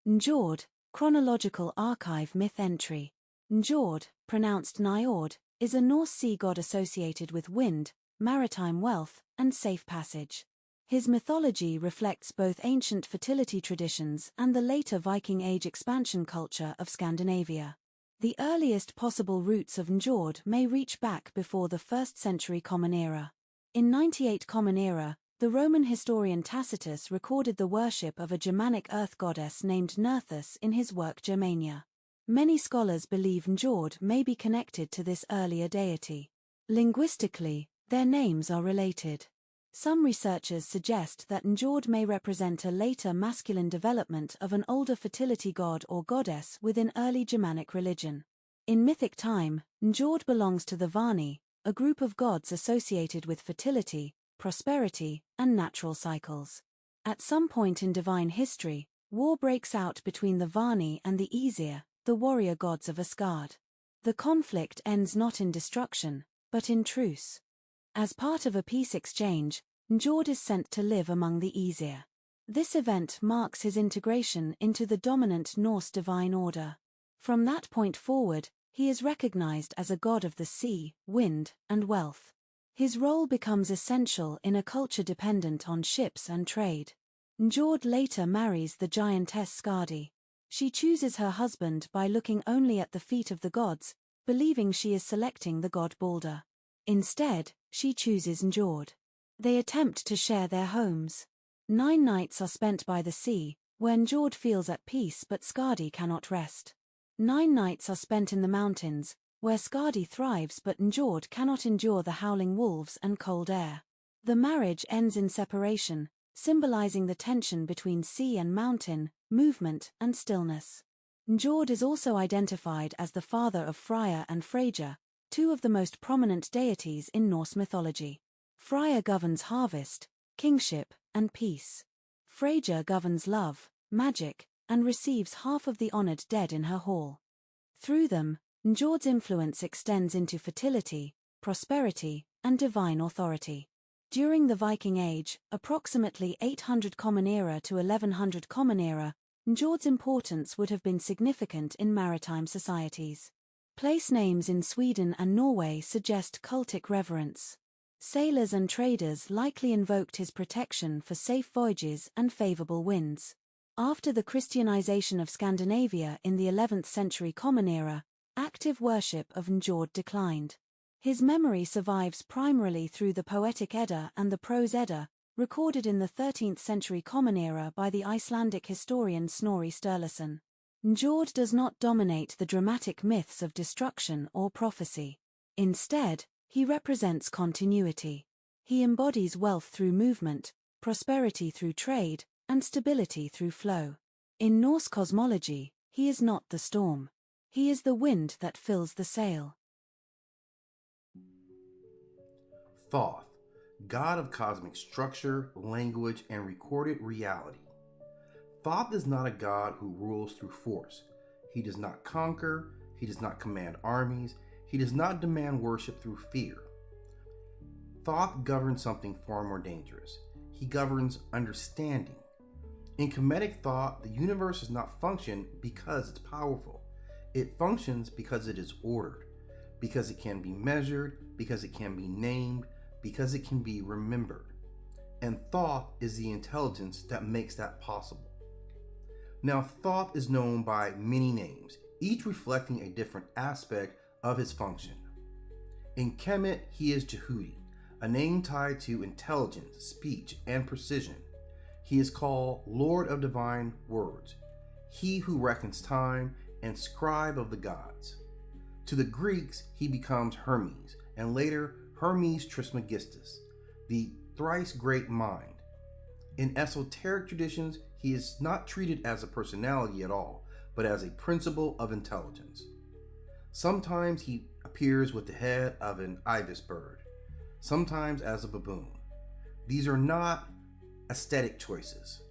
Njord, chronological archive myth entry. Njord, pronounced Njord, is a Norse sea god associated with wind, maritime wealth, and safe passage. His mythology reflects both ancient fertility traditions and the later Viking Age expansion culture of Scandinavia. The earliest possible roots of Njord may reach back before the 1st century Common Era. In 98 Common Era, the Roman historian Tacitus recorded the worship of a Germanic earth goddess named Nerthus in his work Germania. Many scholars believe Njord may be connected to this earlier deity. Linguistically, their names are related. Some researchers suggest that Njord may represent a later masculine development of an older fertility god or goddess within early Germanic religion. In mythic time, Njord belongs to the Vani, a group of gods associated with fertility, prosperity, and natural cycles. At some point in divine history, war breaks out between the Vani and the Aesir, the warrior gods of Asgard. The conflict ends not in destruction, but in truce. As part of a peace exchange, Njord is sent to live among the Aesir. This event marks his integration into the dominant Norse divine order. From that point forward, he is recognized as a god of the sea, wind, and wealth. His role becomes essential in a culture dependent on ships and trade. Njord later marries the giantess Skadi. She chooses her husband by looking only at the feet of the gods, believing she is selecting the god Balder. Instead, she chooses Njord. They attempt to share their homes. 9 nights are spent by the sea, where Njord feels at peace but Skadi cannot rest. 9 nights are spent in the mountains, where Skadi thrives but Njord cannot endure the howling wolves and cold air. The marriage ends in separation, symbolizing the tension between sea and mountain, movement and stillness. Njord is also identified as the father of Freyr and Freyja, 2 of the most prominent deities in Norse mythology. Freyr governs harvest, kingship, and peace. Freyja governs love, magic, and receives half of the honored dead in her hall. Through them, Njord's influence extends into fertility, prosperity, and divine authority. During the Viking Age, approximately 800 Common Era to 1100 Common Era, Njord's importance would have been significant in maritime societies. Place names in Sweden and Norway suggest cultic reverence. Sailors and traders likely invoked his protection for safe voyages and favorable winds. After the Christianization of Scandinavia in the 11th century Common Era, active worship of Njord declined. His memory survives primarily through the Poetic Edda and the Prose Edda, recorded in the 13th century Common Era by the Icelandic historian Snorri Sturluson. Njord does not dominate the dramatic myths of destruction or prophecy. Instead, he represents continuity. He embodies wealth through movement, prosperity through trade, and stability through flow. In Norse cosmology, he is not the storm. He is the wind that fills the sail. Thoth, god of cosmic structure, language, and recorded reality. Thoth is not a god who rules through force. He does not conquer, he does not command armies, he does not demand worship through fear. Thoth governs something far more dangerous. He governs understanding. In Kemetic thought, the universe does not function because it's powerful. It functions because it is ordered, because it can be measured, because it can be named, because it can be remembered. And Thoth is the intelligence that makes that possible. Now, Thoth is known by many names, each reflecting a different aspect of his function. In Kemet, he is Jehudi, a name tied to intelligence, speech, and precision. He is called Lord of Divine Words, he who reckons time, and scribe of the gods. To the Greeks, he becomes Hermes, and later Hermes Trismegistus, the thrice great mind. In esoteric traditions, he is not treated as a personality at all, but as a principle of intelligence. Sometimes he appears with the head of an ibis bird, sometimes as a baboon. These are not aesthetic choices.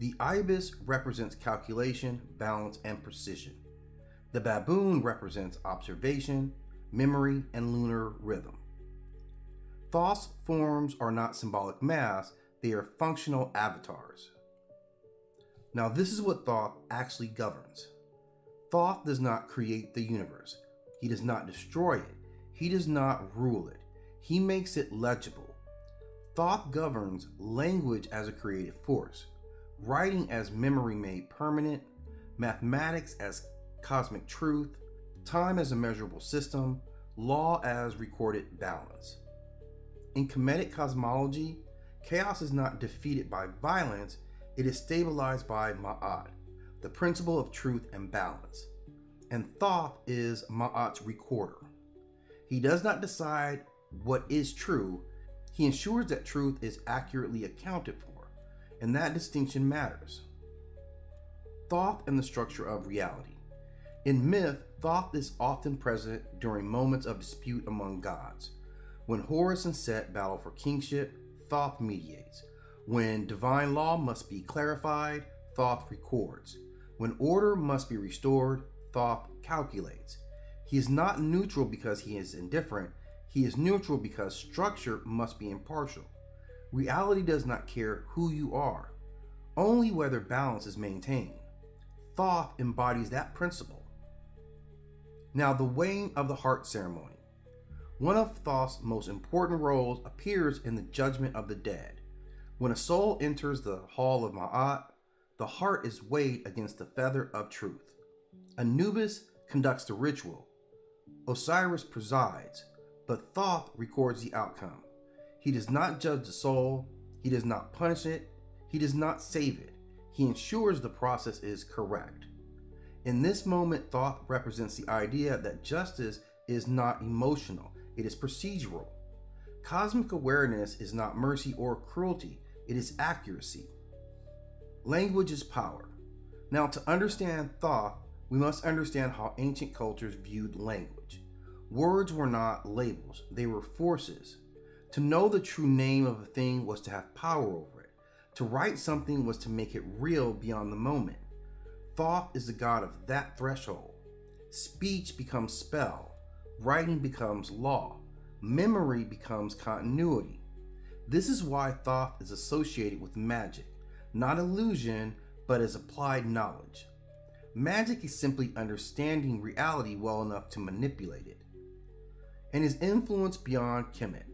The ibis represents calculation, balance, and precision. The baboon represents observation, memory, and lunar rhythm. Thoth's forms are not symbolic masks, they are functional avatars. Now, this is what Thoth actually governs. Thoth does not create the universe. He does not destroy it. He does not rule it. He makes it legible. Thoth governs language as a creative force, writing as memory made permanent, mathematics as cosmic truth, time as a measurable system, law as recorded balance. In Kemetic cosmology, chaos is not defeated by violence, it is stabilized by Ma'at, the principle of truth and balance. And Thoth is Ma'at's recorder. He does not decide what is true, he ensures that truth is accurately accounted for, and that distinction matters. Thoth and the structure of reality. In myth, Thoth is often present during moments of dispute among gods. When Horus and Set battle for kingship, Thoth mediates. When divine law must be clarified, Thoth records. When order must be restored, Thoth calculates. He is not neutral because he is indifferent. He is neutral because structure must be impartial. Reality does not care who you are, only whether balance is maintained. Thoth embodies that principle. Now, the weighing of the heart ceremony. One of Thoth's most important roles appears in the judgment of the dead. When a soul enters the hall of Ma'at, the heart is weighed against the feather of truth. Anubis conducts the ritual. Osiris presides, but Thoth records the outcome. He does not judge the soul, he does not punish it, he does not save it. He ensures the process is correct. In this moment, Thoth represents the idea that justice is not emotional, it is procedural. Cosmic awareness is not mercy or cruelty, it is accuracy. Language is power. Now, to understand Thoth, we must understand how ancient cultures viewed language. Words were not labels, they were forces. To know the true name of a thing was to have power over it. To write something was to make it real beyond the moment. Thoth is the god of that threshold. Speech becomes spell. Writing becomes law. Memory becomes continuity. This is why Thoth is associated with magic, not illusion, but as applied knowledge. Magic is simply understanding reality well enough to manipulate it. And his influence beyond Kemet.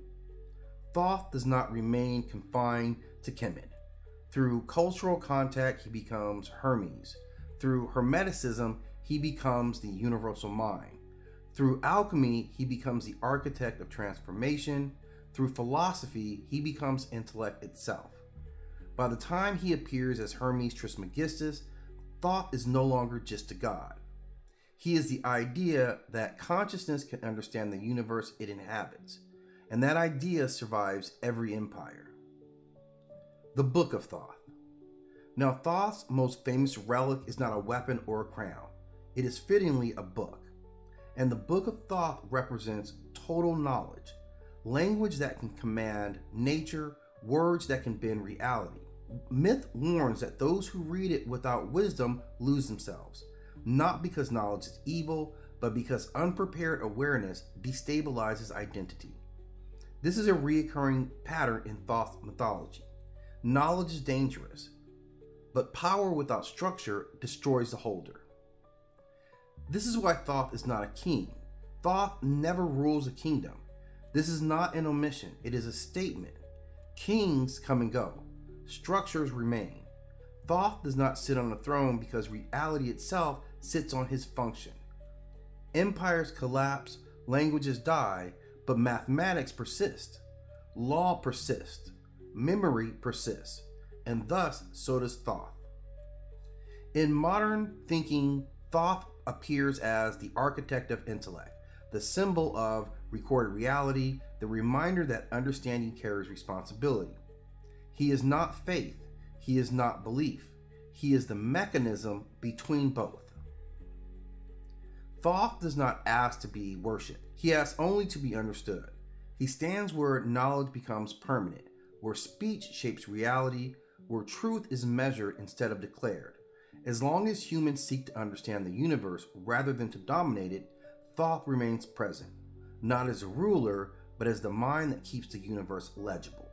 Thoth does not remain confined to Kemet. Through cultural contact, he becomes Hermes. Through Hermeticism, he becomes the universal mind. Through alchemy, he becomes the architect of transformation. Through philosophy, he becomes intellect itself. By the time he appears as Hermes Trismegistus, Thoth is no longer just a god. He is the idea that consciousness can understand the universe it inhabits, and that idea survives every empire. The Book of Thoth. Now, Thoth's most famous relic is not a weapon or a crown. It is fittingly a book. And the Book of Thoth represents total knowledge, language that can command nature, words that can bend reality. Myth warns that those who read it without wisdom lose themselves, not because knowledge is evil, but because unprepared awareness destabilizes identity. This is a recurring pattern in Thoth mythology. Knowledge is dangerous, but power without structure destroys the holder. This is why Thoth is not a king. Thoth never rules a kingdom. This is not an omission, it is a statement. Kings come and go. Structures remain. Thoth does not sit on a throne because reality itself sits on his function. Empires collapse, languages die, but mathematics persist. Law persists. Memory persists. And thus, so does Thoth. In modern thinking, Thoth appears as the architect of intellect, the symbol of recorded reality, the reminder that understanding carries responsibility. He is not faith. He is not belief. He is the mechanism between both. Thoth does not ask to be worshipped. He asks only to be understood. He stands where knowledge becomes permanent, where speech shapes reality, where truth is measured instead of declared. As long as humans seek to understand the universe rather than to dominate it, Thoth remains present, not as a ruler, but as the mind that keeps the universe legible.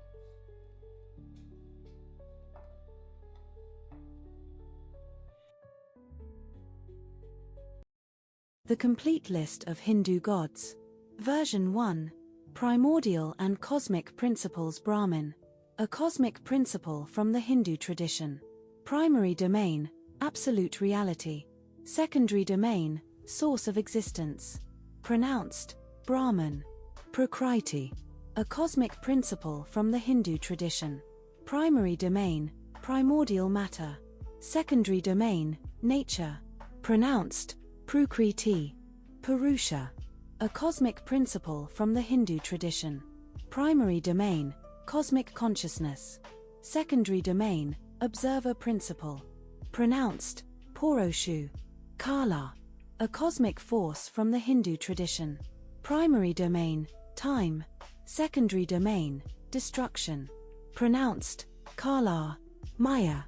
The complete list of Hindu gods. Version 1. Primordial and Cosmic Principles. Brahman. A cosmic principle from the Hindu tradition. Primary domain, absolute reality. Secondary domain, source of existence. Pronounced, Brahman. Prakriti. A cosmic principle from the Hindu tradition. Primary domain, primordial matter. Secondary domain, nature. Pronounced, Prakriti. Purusha. A cosmic principle from the Hindu tradition. Primary domain, cosmic consciousness. Secondary domain, observer principle. Pronounced, Purushu. Kala. A cosmic force from the Hindu tradition. Primary domain, time. Secondary domain, destruction. Pronounced, Kala. Maya.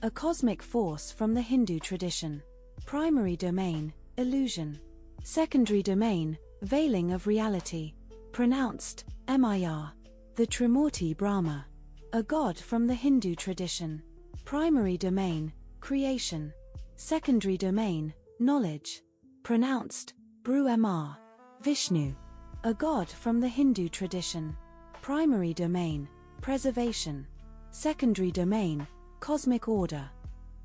A cosmic force from the Hindu tradition. Primary domain, illusion. Secondary domain, veiling of reality. Pronounced, Yemaya. The Trimurti Brahma. A god from the Hindu tradition. Primary domain, creation. Secondary domain, knowledge. Pronounced, Brahma. Vishnu. A god from the Hindu tradition. Primary domain, preservation. Secondary domain, cosmic order.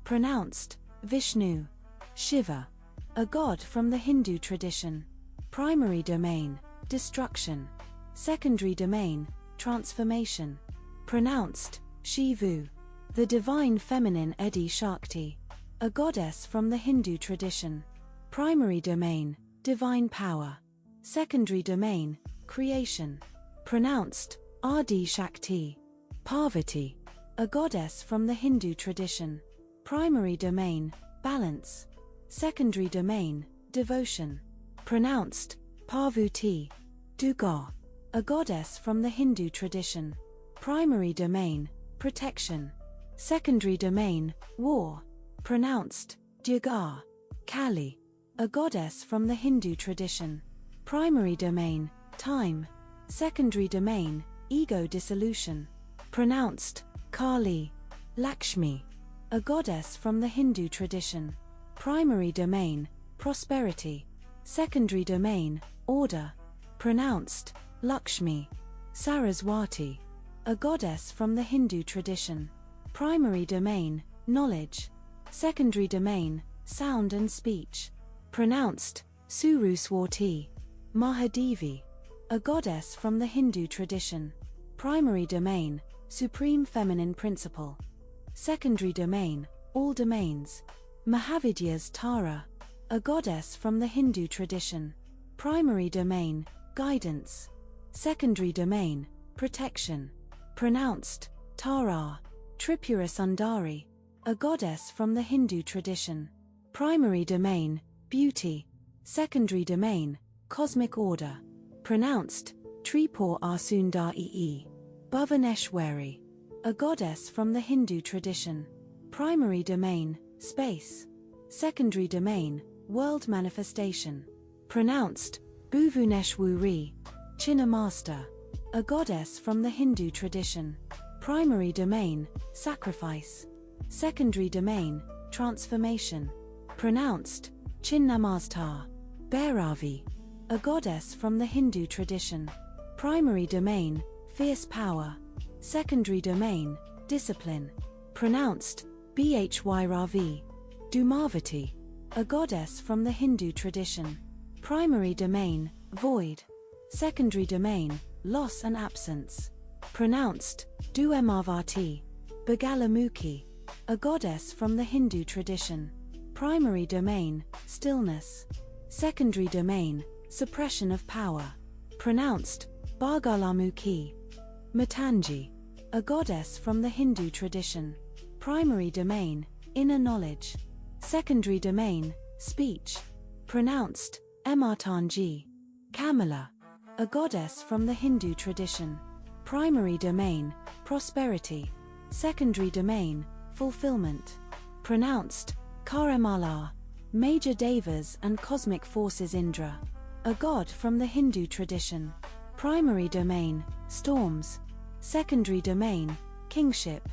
Pronounced, Vishnu. Shiva. A god from the Hindu tradition. Primary domain, destruction. Secondary domain, transformation. Pronounced, Shivu. The divine feminine Adi Shakti. A goddess from the Hindu tradition. Primary domain, divine power. Secondary domain, creation. Pronounced, Adi Shakti. Parvati. A goddess from the Hindu tradition. Primary domain, balance. Secondary domain, devotion. Pronounced, Parvati. Durga. A goddess from the Hindu tradition. Primary domain, protection. Secondary domain, war. Pronounced, Durga. Kali. A goddess from the Hindu tradition. Primary domain, time. Secondary domain, ego dissolution. Pronounced, Kali. Lakshmi. A goddess from the Hindu tradition. Primary domain, prosperity. Secondary domain, order. Pronounced, Lakshmi. Saraswati. A goddess from the Hindu tradition. Primary domain, knowledge. Secondary domain, sound and speech. Pronounced, Suruswati. Mahadevi. A goddess from the Hindu tradition. Primary domain, supreme feminine principle. Secondary domain, all domains. Mahavidya's Tara. A goddess from the Hindu tradition. Primary domain, guidance. Secondary domain, protection. Pronounced, Tara. Tripura Sundari. A goddess from the Hindu tradition. Primary domain, beauty. Secondary domain, cosmic order. Pronounced, Tripur Asundari. Bhuvaneshwari. a goddess from the Hindu tradition. Primary domain, space. Secondary domain, world manifestation. Pronounced Bhuvuneshwari, Chinnamaster, a goddess from the Hindu tradition. Primary domain, sacrifice. Secondary domain, transformation. Pronounced Chinnamaster, Bhairavi, a goddess from the Hindu tradition. Primary domain, fierce power. Secondary domain, discipline. Pronounced Bhyravi, Dhumavati, a goddess from the Hindu tradition. Primary domain, void. Secondary domain, loss and absence. Pronounced Duemavati, Bagalamukhi, a goddess from the Hindu tradition. Primary domain, stillness. Secondary domain, suppression of power. Pronounced Bagalamukhi. Matangi, a goddess from the Hindu tradition. Primary domain, inner knowledge. Secondary domain, speech. Pronounced Ematangi. Kamala, a goddess from the Hindu tradition. Primary domain, prosperity. Secondary domain, fulfillment. Pronounced Karamala. Major devas and cosmic forces. Indra, a god from the Hindu tradition. Primary domain, storms. Secondary domain, kingship.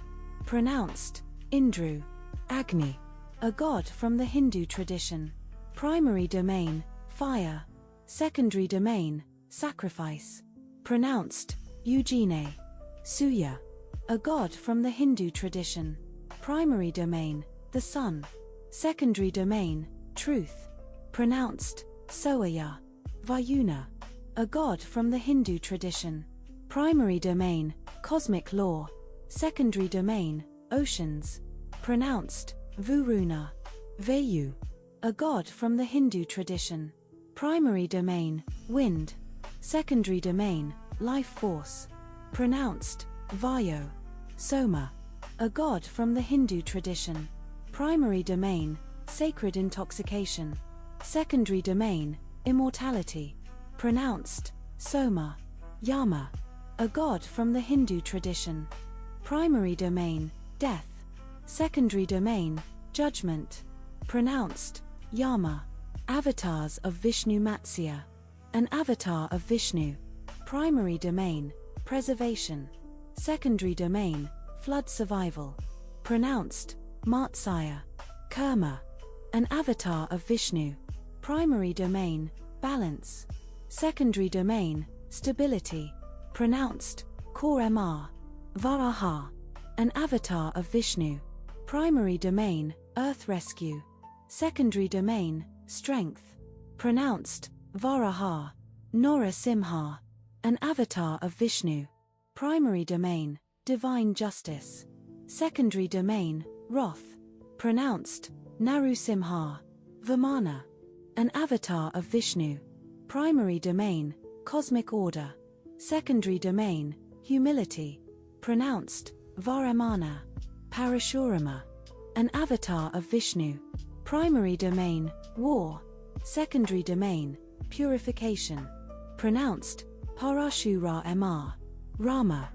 Pronounced Indru. Agni, a god from the Hindu tradition. Primary domain, fire. Secondary domain, sacrifice. Pronounced Eugene. Suya, a god from the Hindu tradition. Primary domain, the sun. Secondary domain, truth. Pronounced Soaya. Vayuna, a god from the Hindu tradition. Primary domain, cosmic law. Secondary domain, oceans. Pronounced Vuruna. Vayu, a god from the Hindu tradition. Primary domain, wind. Secondary domain, life force. Pronounced Vayo. Soma, a god from the Hindu tradition. Primary domain, sacred intoxication. Secondary domain, immortality. Pronounced Soma. Yama, a god from the Hindu tradition. Primary domain, death. Secondary domain, judgment. Pronounced Yama. Avatars of Vishnu. Matsya, an avatar of Vishnu. Primary domain, preservation. Secondary domain, flood survival. Pronounced Matsya. Kurma, an avatar of Vishnu. Primary domain, balance. Secondary domain, stability. Pronounced Koremar. Varaha, an avatar of Vishnu. Primary domain, earth rescue. Secondary domain, strength. Pronounced Varaha. Narasimha, an avatar of Vishnu. Primary domain, divine justice. Secondary domain, wrath. Pronounced Narusimha. Vamana, an avatar of Vishnu. Primary domain, cosmic order. Secondary domain, humility. Pronounced Varamana. Parashurama, an avatar of Vishnu. Primary domain, war. Secondary domain, purification. Pronounced Parashurama. Rama,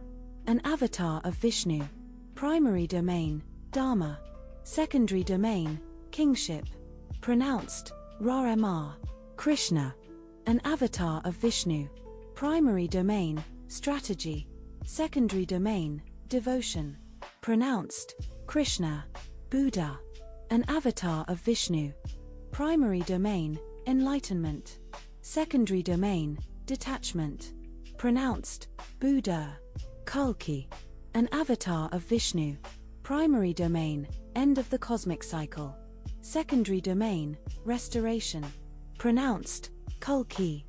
an avatar of Vishnu. Primary domain, Dharma. Secondary domain, kingship. Pronounced Rarama. Krishna, an avatar of Vishnu. Primary domain, strategy. Secondary domain, devotion. Pronounced Krishna. Buddha, an avatar of Vishnu. Primary domain, enlightenment. Secondary domain, detachment. Pronounced Buddha. Kalki, an avatar of Vishnu. Primary domain, end of the cosmic cycle. Secondary domain, restoration. Pronounced Kalki.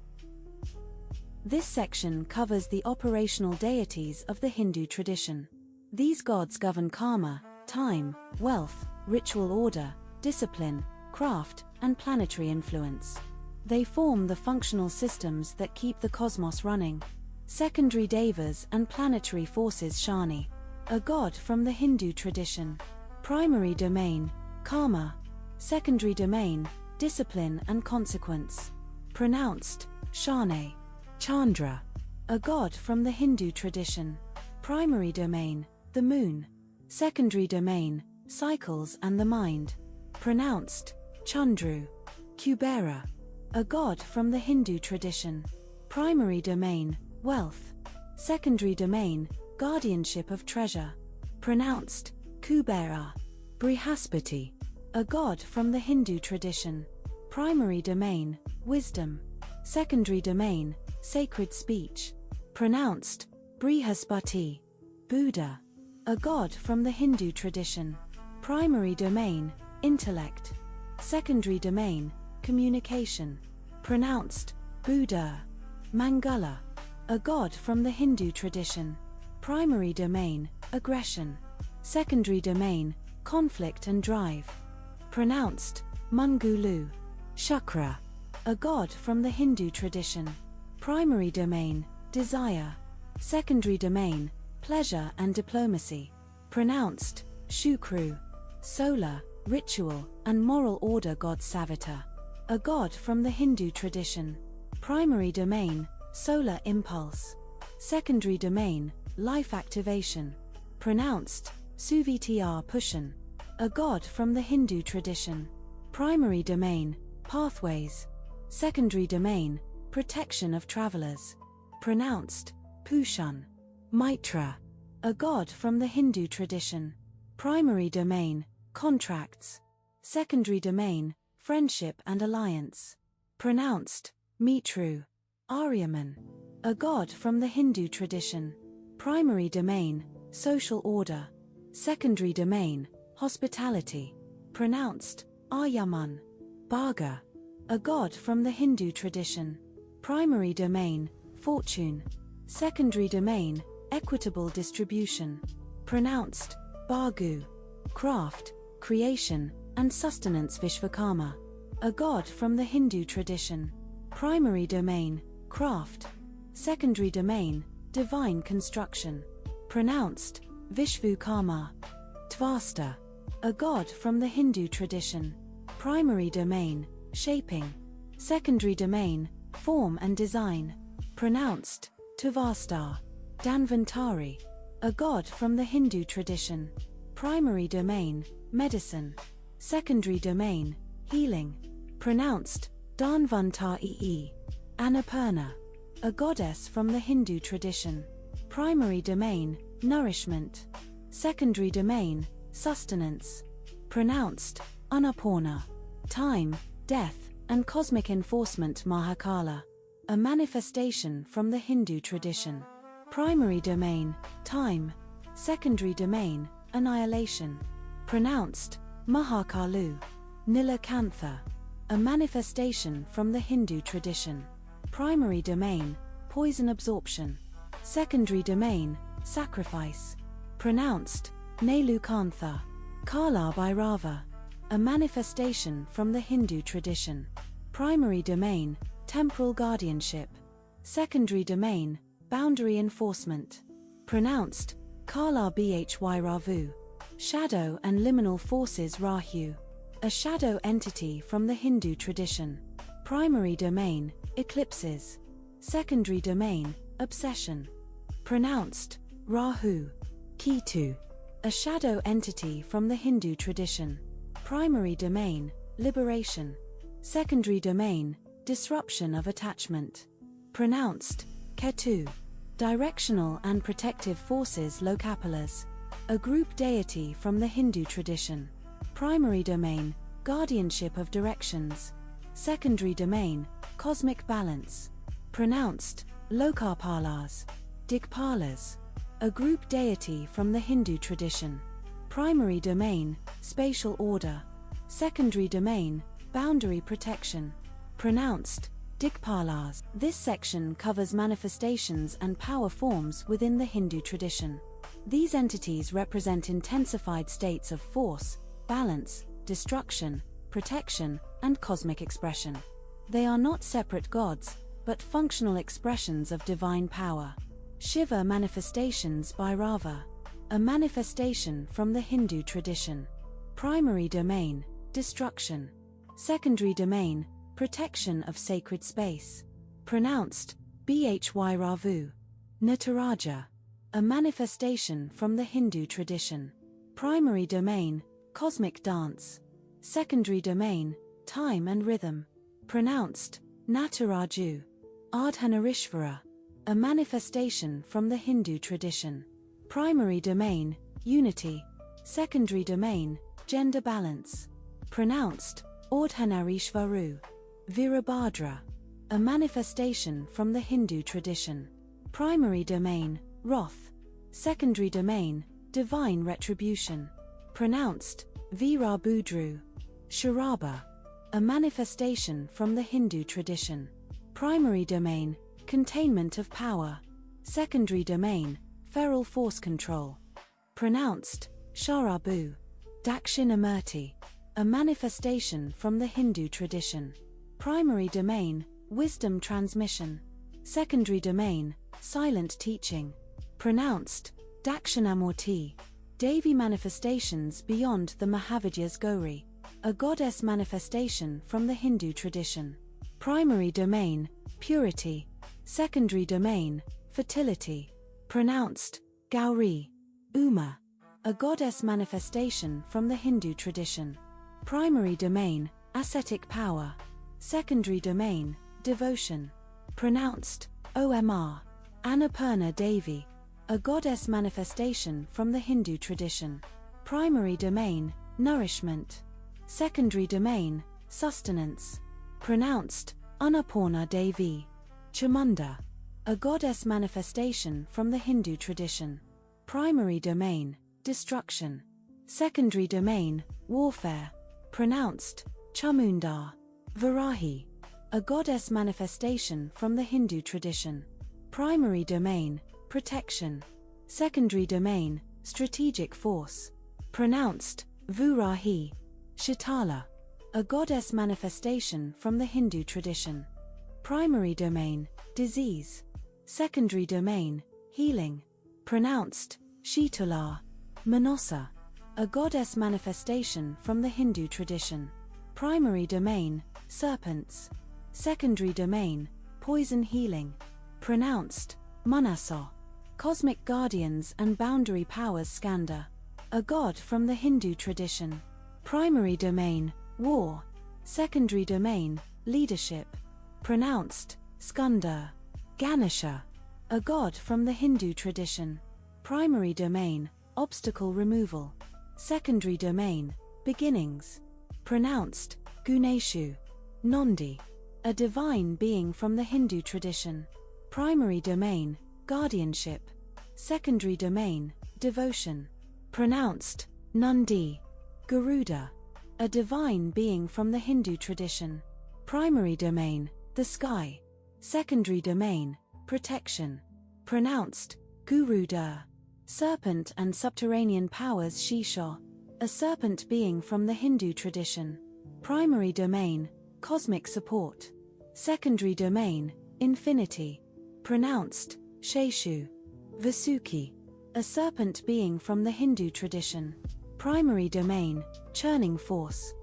This section covers the operational deities of the Hindu tradition. These gods govern karma, time, wealth, ritual order, discipline, craft, and planetary influence. They form the functional systems that keep the cosmos running. Secondary devas and planetary forces. Shani, a god from the Hindu tradition. Primary domain, karma. Secondary domain, discipline and consequence. Pronounced Shane. Chandra, a god from the Hindu tradition. Primary domain, the moon. Secondary domain, cycles and the mind. Pronounced Chandru. Kubera, a god from the Hindu tradition. Primary domain, wealth. Secondary domain, guardianship of treasure. Pronounced Kubera. Brihaspati, a god from the Hindu tradition. Primary domain, wisdom. Secondary domain, sacred speech. Pronounced Brihaspati. Buddha, a god from the Hindu tradition. Primary domain, intellect. Secondary domain, communication. Pronounced Buddha. Mangala, a god from the Hindu tradition. Primary domain, aggression. Secondary domain, conflict and drive. Pronounced Mangulu. Shukra, a god from the Hindu tradition. Primary domain, desire. Secondary domain, pleasure and diplomacy. Pronounced Shukru. Solar, ritual, and moral order god Savita, a god from the Hindu tradition. Primary domain, solar impulse. Secondary domain, life activation. Pronounced Suvitr Pushan, a god from the Hindu tradition. Primary domain, pathways. Secondary domain, protection of travelers. Pronounced Pushan. Mitra, a god from the Hindu tradition. Primary domain, contracts. Secondary domain, friendship and alliance. Pronounced Mitru. Aryaman, a god from the Hindu tradition. Primary domain, social order. Secondary domain, hospitality. Pronounced Aryaman. Bhaga, a god from the Hindu tradition. Primary domain, fortune. Secondary domain, equitable distribution. Pronounced Bhagu. Craft, creation, and sustenance Vishvakarma, a god from the Hindu tradition. Primary domain, craft. Secondary domain, divine construction. Pronounced Vishvakarma. Tvasta, a god from the Hindu tradition. Primary domain, shaping. Secondary domain, form and design. Pronounced Tuvastar. Dhanvantari, a god from the Hindu tradition. Primary domain, medicine. Secondary domain, healing. Pronounced Dhanvantari. Annapurna, a goddess from the Hindu tradition. Primary domain, nourishment. Secondary domain, sustenance. Pronounced Annapurna. Time, death, and cosmic enforcement Mahakala, a manifestation from the Hindu tradition. Primary domain, time. Secondary domain, annihilation. Pronounced Mahakalu. Nilakantha, a manifestation from the Hindu tradition. Primary domain, poison absorption. Secondary domain, sacrifice. Pronounced Nalukantha. Kala Bhairava, a manifestation from the Hindu tradition. Primary domain, temporal guardianship. Secondary domain, boundary enforcement. Pronounced Kala Bhyravu. Shadow and liminal forces Rahu, a shadow entity from the Hindu tradition. Primary domain, eclipses. Secondary domain, obsession. Pronounced Rahu. Ketu, a shadow entity from the Hindu tradition. Primary domain, liberation. Secondary domain, disruption of attachment. Pronounced Ketu. Directional and protective forces Lokapalas, a group deity from the Hindu tradition. Primary domain, guardianship of directions. Secondary domain, cosmic balance. Pronounced Lokapalas. Dikpalas, a group deity from the Hindu tradition. Primary domain, spatial order. Secondary domain, boundary protection. Pronounced Dikpalas. This section covers manifestations and power forms within the Hindu tradition. These entities represent intensified states of force, balance, destruction, protection, and cosmic expression. They are not separate gods, but functional expressions of divine power. Shiva manifestations Bhairava, a manifestation from the Hindu tradition. Primary domain, destruction. Secondary domain, protection of sacred space. Pronounced Bhyravu. Nataraja, a manifestation from the Hindu tradition. Primary domain, cosmic dance. Secondary domain, time and rhythm. Pronounced, Nataraju. Ardhanarishvara, a manifestation from the Hindu tradition. Primary domain, unity. Secondary domain, gender balance. Pronounced, Ardhanarishvaru. Virabhadra, a manifestation from the Hindu tradition. Primary domain, wrath. Secondary domain, divine retribution. Pronounced, Virabhudru. Sharaba, a manifestation from the Hindu tradition. Primary domain, containment of power. Secondary domain, feral force control. Pronounced, Sharabu. Dakshinamurti, a manifestation from the Hindu tradition. Primary domain, wisdom transmission. Secondary domain, silent teaching. Pronounced, Dakshinamurti. Devi manifestations beyond the Mahavidyas Gauri, a goddess manifestation from the Hindu tradition. Primary domain, purity. Secondary domain, fertility. Pronounced, Gauri. Uma, a goddess manifestation from the Hindu tradition. Primary domain, ascetic power. Secondary domain, devotion. Pronounced, Omr. Annapurna Devi, a goddess manifestation from the Hindu tradition. Primary domain, nourishment. Secondary domain, sustenance. Pronounced, Annapurna Devi. Chamunda, a goddess manifestation from the Hindu tradition. Primary domain, destruction. Secondary domain, warfare. Pronounced, Chamunda. Varahi, a goddess manifestation from the Hindu tradition. Primary domain, protection. Secondary domain, strategic force. Pronounced, Vurahi. Shitala, a goddess manifestation from the Hindu tradition. Primary domain, disease. Secondary domain, healing. Pronounced, Shitala. Manasa, a goddess manifestation from the Hindu tradition. Primary domain, serpents. Secondary domain, poison healing. Pronounced, Manasa. Cosmic guardians and boundary powers Skanda, a god from the Hindu tradition. Primary domain, war. Secondary domain, leadership. Pronounced, Skanda. Ganesha, a god from the Hindu tradition. Primary domain, obstacle removal. Secondary domain, beginnings. Pronounced, Guneshu. Nandi, a divine being from the Hindu tradition. Primary domain, guardianship. Secondary domain, devotion. Pronounced, Nandi. Garuda, a divine being from the Hindu tradition. Primary domain, the sky. Secondary domain, protection. Pronounced, Guruda. Serpent and subterranean powers Shisha, a serpent being from the Hindu tradition. Primary domain, cosmic support. Secondary domain, infinity. Pronounced, Sheshu. Vasuki, a serpent being from the Hindu tradition. Primary domain, churning force.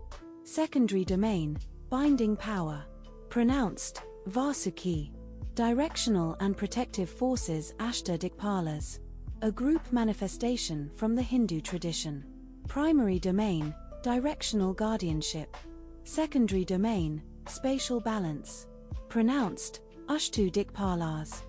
Secondary domain, binding power. Pronounced, Vasuki. Directional and protective forces Ashta Dikpalas, a group manifestation from the Hindu tradition. Primary domain, directional guardianship. Secondary domain, spatial balance. Pronounced, Ashtu Dikpalas.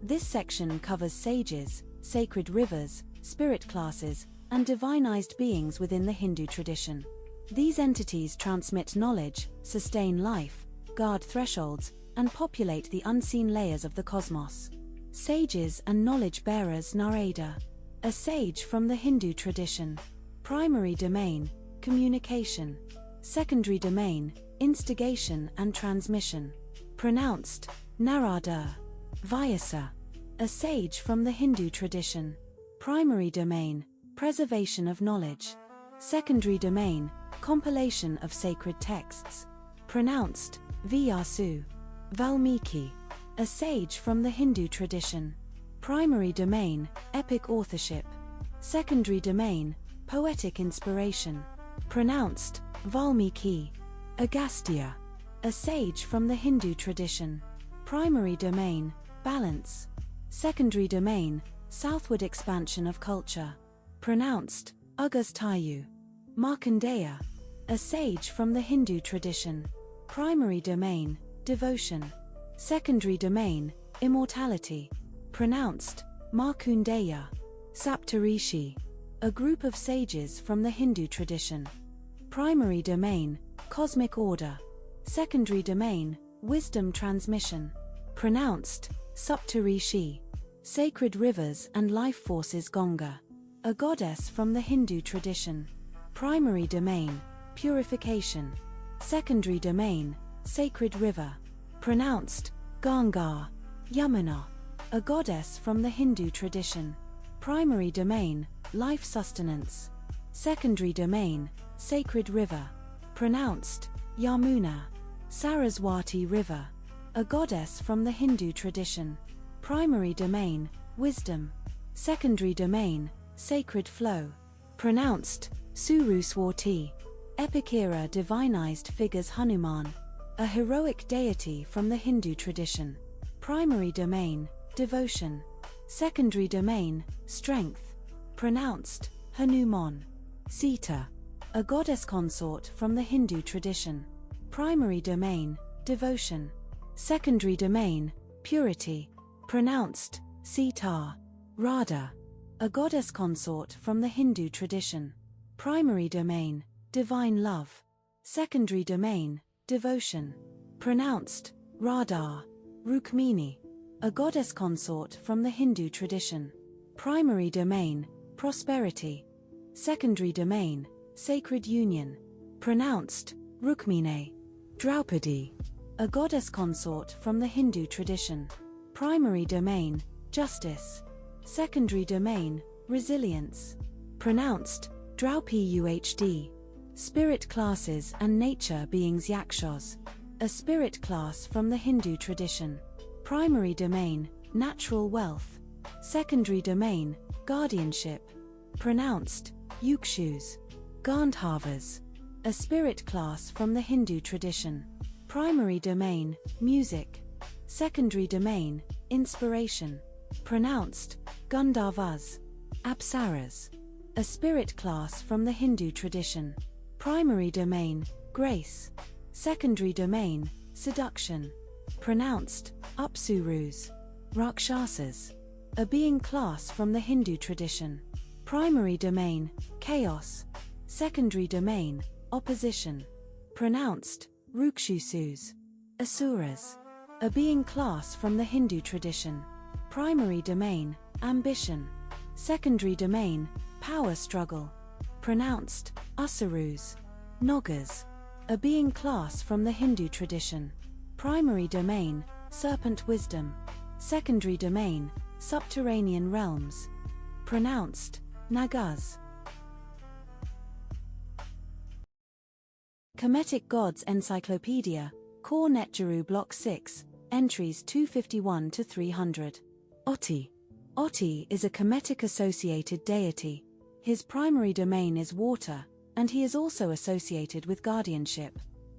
This section covers sages, sacred rivers, spirit classes, and divinized beings within the Hindu tradition. These entities transmit knowledge, sustain life, guard thresholds, and populate the unseen layers of the cosmos. Sages and knowledge bearers Narada, a sage from the Hindu tradition. Primary domain, communication. Secondary domain, instigation and transmission. Pronounced, Narada. Vyasa, a sage from the Hindu tradition. Primary domain, preservation of knowledge. Secondary domain, compilation of sacred texts. Pronounced, Vyasu. Valmiki, a sage from the Hindu tradition. Primary domain, epic authorship. Secondary domain, poetic inspiration. Pronounced, Valmiki. Agastya, a sage from the Hindu tradition. Primary domain, balance. Secondary domain, southward expansion of culture. Pronounced Ugasthayu. Markandeya, a sage from the Hindu tradition. Primary domain, devotion. Secondary domain, immortality. Pronounced Markandeya. Saptarishi, a group of sages from the Hindu tradition. Primary domain, cosmic order. Secondary domain, wisdom transmission. Pronounced Saptarishi. Sacred rivers and life forces. Ganga, a goddess from the Hindu tradition. Primary domain, purification. Secondary domain, sacred river. Pronounced Ganga. Yamuna, a goddess from the Hindu tradition. Primary domain, life sustenance. Secondary domain, sacred river. Pronounced Yamuna. Saraswati River, a goddess from the Hindu tradition. Primary domain, wisdom. Secondary domain, sacred flow. Pronounced Suruswati. Epic era divinized figures. Hanuman, a heroic deity from the Hindu tradition. Primary domain, devotion. Secondary domain, strength. Pronounced Hanuman. Sita, a goddess consort from the Hindu tradition. Primary domain, devotion. Secondary domain, purity. Pronounced Sita. Radha, a goddess consort from the Hindu tradition. Primary domain, divine love. Secondary domain, devotion. Pronounced Radha. Rukmini, a goddess consort from the Hindu tradition. Primary domain, prosperity. Secondary domain, sacred union. Pronounced Rukmine. Draupadi, a goddess consort from the Hindu tradition. Primary domain, justice. Secondary domain, resilience. Pronounced Draupadi. Spirit classes and nature beings. Yakshas, a spirit class from the Hindu tradition. Primary domain, natural wealth. Secondary domain, guardianship. Pronounced Yukshus. Gandharvas, a spirit class from the Hindu tradition. Primary domain, music. Secondary domain, inspiration. Pronounced Gandharvas. Apsaras, a spirit class from the Hindu tradition. Primary domain, grace. Secondary domain, seduction. Pronounced Apsurus. Rakshasas, a being class from the Hindu tradition. Primary domain, chaos. Secondary domain, opposition. Pronounced Rukshusus. Asuras, a being class from the Hindu tradition. Primary domain, ambition. Secondary domain, power struggle. Pronounced Asarus. Nagas, a being class from the Hindu tradition. Primary domain, serpent wisdom. Secondary domain, subterranean realms. Pronounced Nagas. Kemetic Gods Encyclopedia, Core Netjeru Block 6, entries 251 to 300. Oti. Oti is a Kemetic associated deity. His primary domain is water, and he is also associated with guardianship.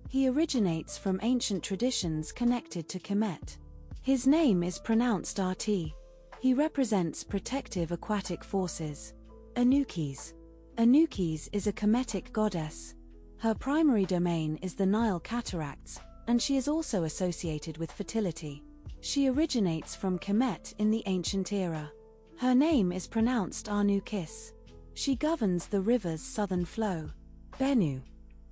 He originates from ancient traditions connected to Kemet. His name is pronounced Ati. He represents protective aquatic forces. Anukis. Anukis is a Kemetic goddess. Her primary domain is the Nile cataracts, and she is also associated with fertility. She originates from Kemet in the ancient era. Her name is pronounced Anukis. She governs the river's southern flow. Bennu.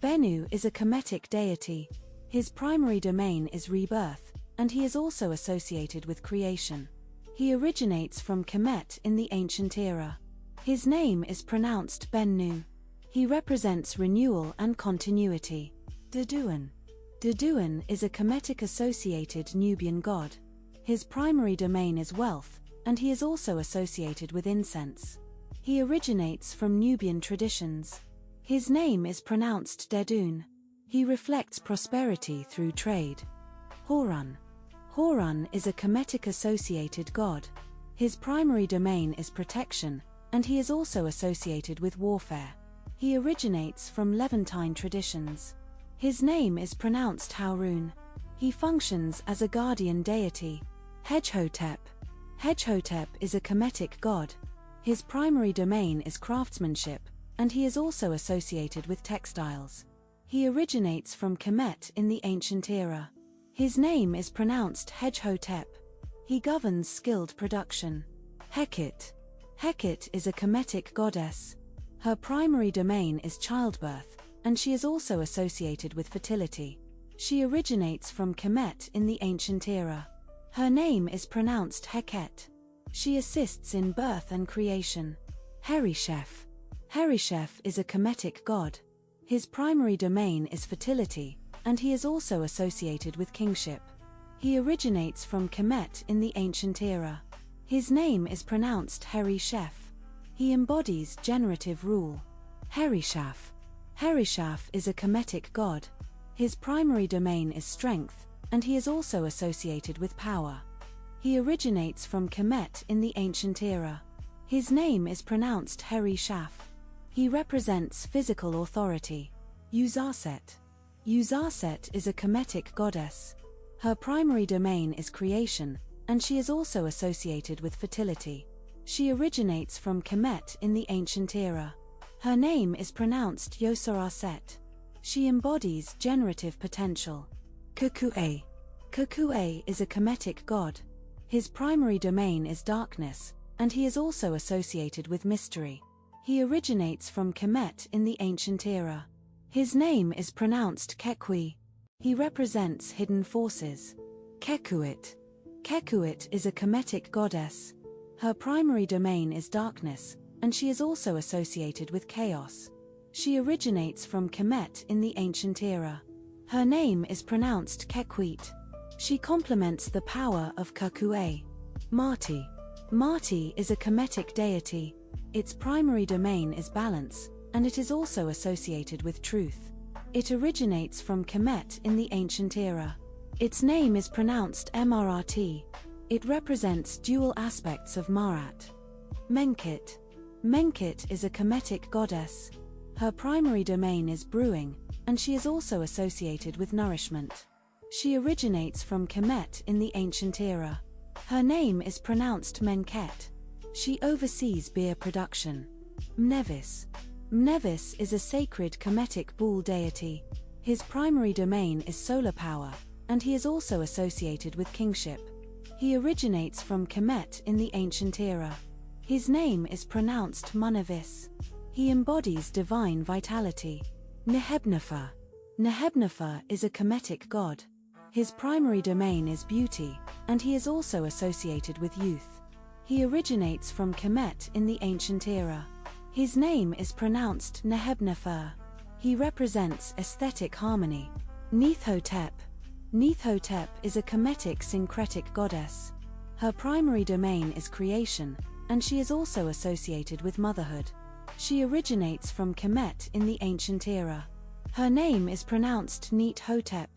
Bennu is a Kemetic deity. His primary domain is rebirth, and he is also associated with creation. He originates from Kemet in the ancient era. His name is pronounced Bennu. He represents renewal and continuity. Deduan. Deduan is a Kemetic associated Nubian god. His primary domain is wealth, and he is also associated with incense. He originates from Nubian traditions. His name is pronounced Dedun. He reflects prosperity through trade. Horun. Horun is a Kemetic associated god. His primary domain is protection, and he is also associated with warfare. He originates from Levantine traditions. His name is pronounced Haurun. He functions as a guardian deity. Hedgehotep. Hedgehotep is a Kemetic god. His primary domain is craftsmanship, and he is also associated with textiles. He originates from Kemet in the ancient era. His name is pronounced Hedgehotep. He governs skilled production. Hecate. Hecate is a Kemetic goddess. Her primary domain is childbirth, and she is also associated with fertility. She originates from Kemet in the ancient era. Her name is pronounced Heket. She assists in birth and creation. Herishef. Herishef is a Kemetic god. His primary domain is fertility, and he is also associated with kingship. He originates from Kemet in the ancient era. His name is pronounced Herishef. He embodies generative rule. Herishaf. Herishaf is a Kemetic god. His primary domain is strength, and he is also associated with power. He originates from Kemet in the ancient era. His name is pronounced Herishaf. He represents physical authority. Uzaset. Uzaset is a Kemetic goddess. Her primary domain is creation, and she is also associated with fertility. She originates from Kemet in the ancient era. Her name is pronounced Yosaraset. She embodies generative potential. Kukue. Kukue is a Kemetic god. His primary domain is darkness, and he is also associated with mystery. He originates from Kemet in the ancient era. His name is pronounced Kekwi. He represents hidden forces. Kekuit. Kekuit is a Kemetic goddess. Her primary domain is darkness, and she is also associated with chaos. She originates from Kemet in the ancient era. Her name is pronounced Kekwit. She complements the power of Kukue. Marti. Marti is a Kemetic deity. Its primary domain is balance, and it is also associated with truth. It originates from Kemet in the ancient era. Its name is pronounced Mrt. It represents dual aspects of Marat. Menkit. Menkit is a Kemetic goddess. Her primary domain is brewing, and she is also associated with nourishment. She originates from Kemet in the ancient era. Her name is pronounced Menket. She oversees beer production. Mnevis. Mnevis is a sacred Kemetic bull deity. His primary domain is solar power, and he is also associated with kingship. He originates from Kemet in the ancient era. His name is pronounced Munavis. He embodies divine vitality. Nehebnefer. Nehebnefer is a Kemetic god. His primary domain is beauty, and he is also associated with youth. He originates from Kemet in the ancient era. His name is pronounced Nehebnefer. He represents aesthetic harmony. Neithhotep. Neithhotep is a Kemetic syncretic goddess. Her primary domain is creation, and she is also associated with motherhood. She originates from Kemet in the ancient era. Her name is pronounced Neithhotep.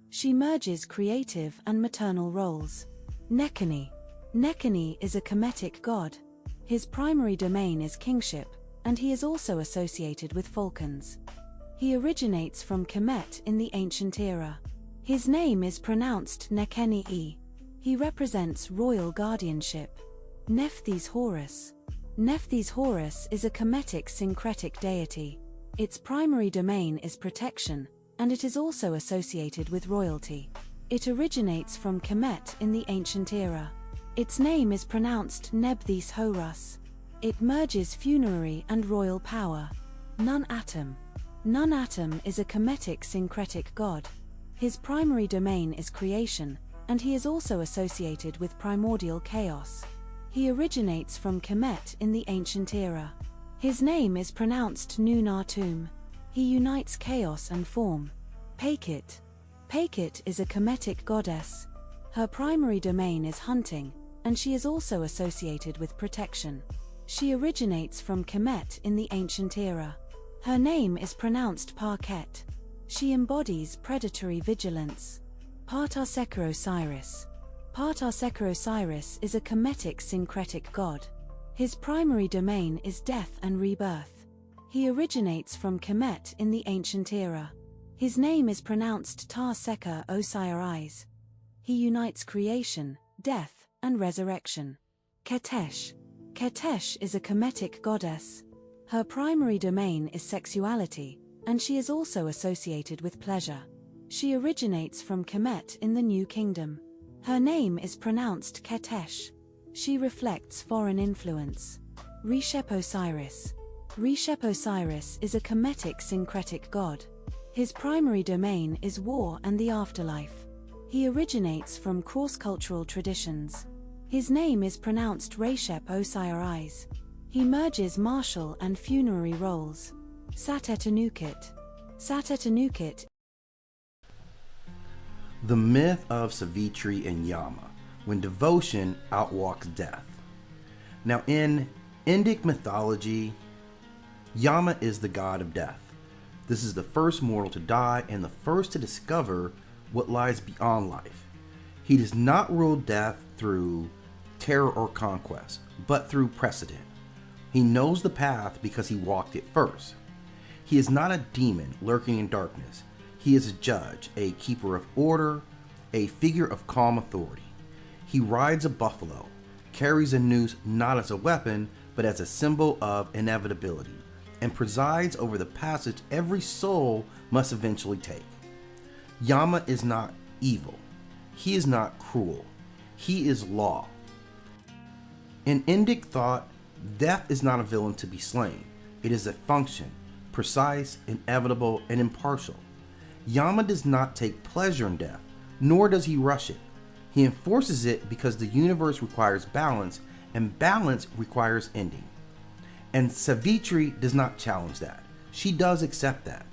She merges creative and maternal roles. Nekani. Nekani is a Kemetic god. His primary domain is kingship, and he is also associated with falcons. He originates from Kemet in the ancient era. His name is pronounced Nekeni. He represents royal guardianship. Nephthys Horus. Nephthys Horus is a Kemetic syncretic deity. Its primary domain is protection, and it is also associated with royalty. It originates from Kemet in the ancient era. Its name is pronounced Nebthys Horus. It merges funerary and royal power. Nun-Atom. Nun-Atom is a Kemetic syncretic god. His primary domain is creation, and he is also associated with primordial chaos. He originates from Kemet in the ancient era. His name is pronounced Nun-Atum. He unites chaos and form. Pakit. Pakit is a Kemetic goddess. Her primary domain is hunting, and she is also associated with protection. She originates from Kemet in the ancient era. Her name is pronounced Parket. She embodies predatory vigilance. Partasekar Osiris. Partasekar Osiris is a Kemetic syncretic god. His primary domain is death and rebirth. He originates from Kemet in the ancient era. His name is pronounced Tar-Sekar Osiris. He unites creation, death, and resurrection. Ketesh. Ketesh is a Kemetic goddess. Her primary domain is sexuality, and she is also associated with pleasure. She originates from Kemet in the New Kingdom. Her name is pronounced Ketesh. She reflects foreign influence. Reshep Osiris. Reshep Osiris is a Kemetic syncretic god. His primary domain is war and the afterlife. He originates from cross-cultural traditions. His name is pronounced Reshep Osiris. He merges martial and funerary roles. Satetanukit. Satetanukit. The myth of Savitri and Yama, when devotion outwalks death. Now in Indic mythology, Yama is the god of death. This is the first mortal to die and the first to discover what lies beyond life. He does not rule death through terror or conquest, but through precedent. He knows the path because he walked it first. He is not a demon lurking in darkness. He is a judge, a keeper of order, a figure of calm authority. He rides a buffalo, carries a noose not as a weapon, but as a symbol of inevitability, and presides over the passage every soul must eventually take. Yama is not evil. He is not cruel. He is law. In Indic thought, death is not a villain to be slain. It is a function, precise, inevitable, and impartial. Yama does not take pleasure in death, nor does he rush it. He enforces it because the universe requires balance, and balance requires ending. And Savitri does not challenge that. She does accept that.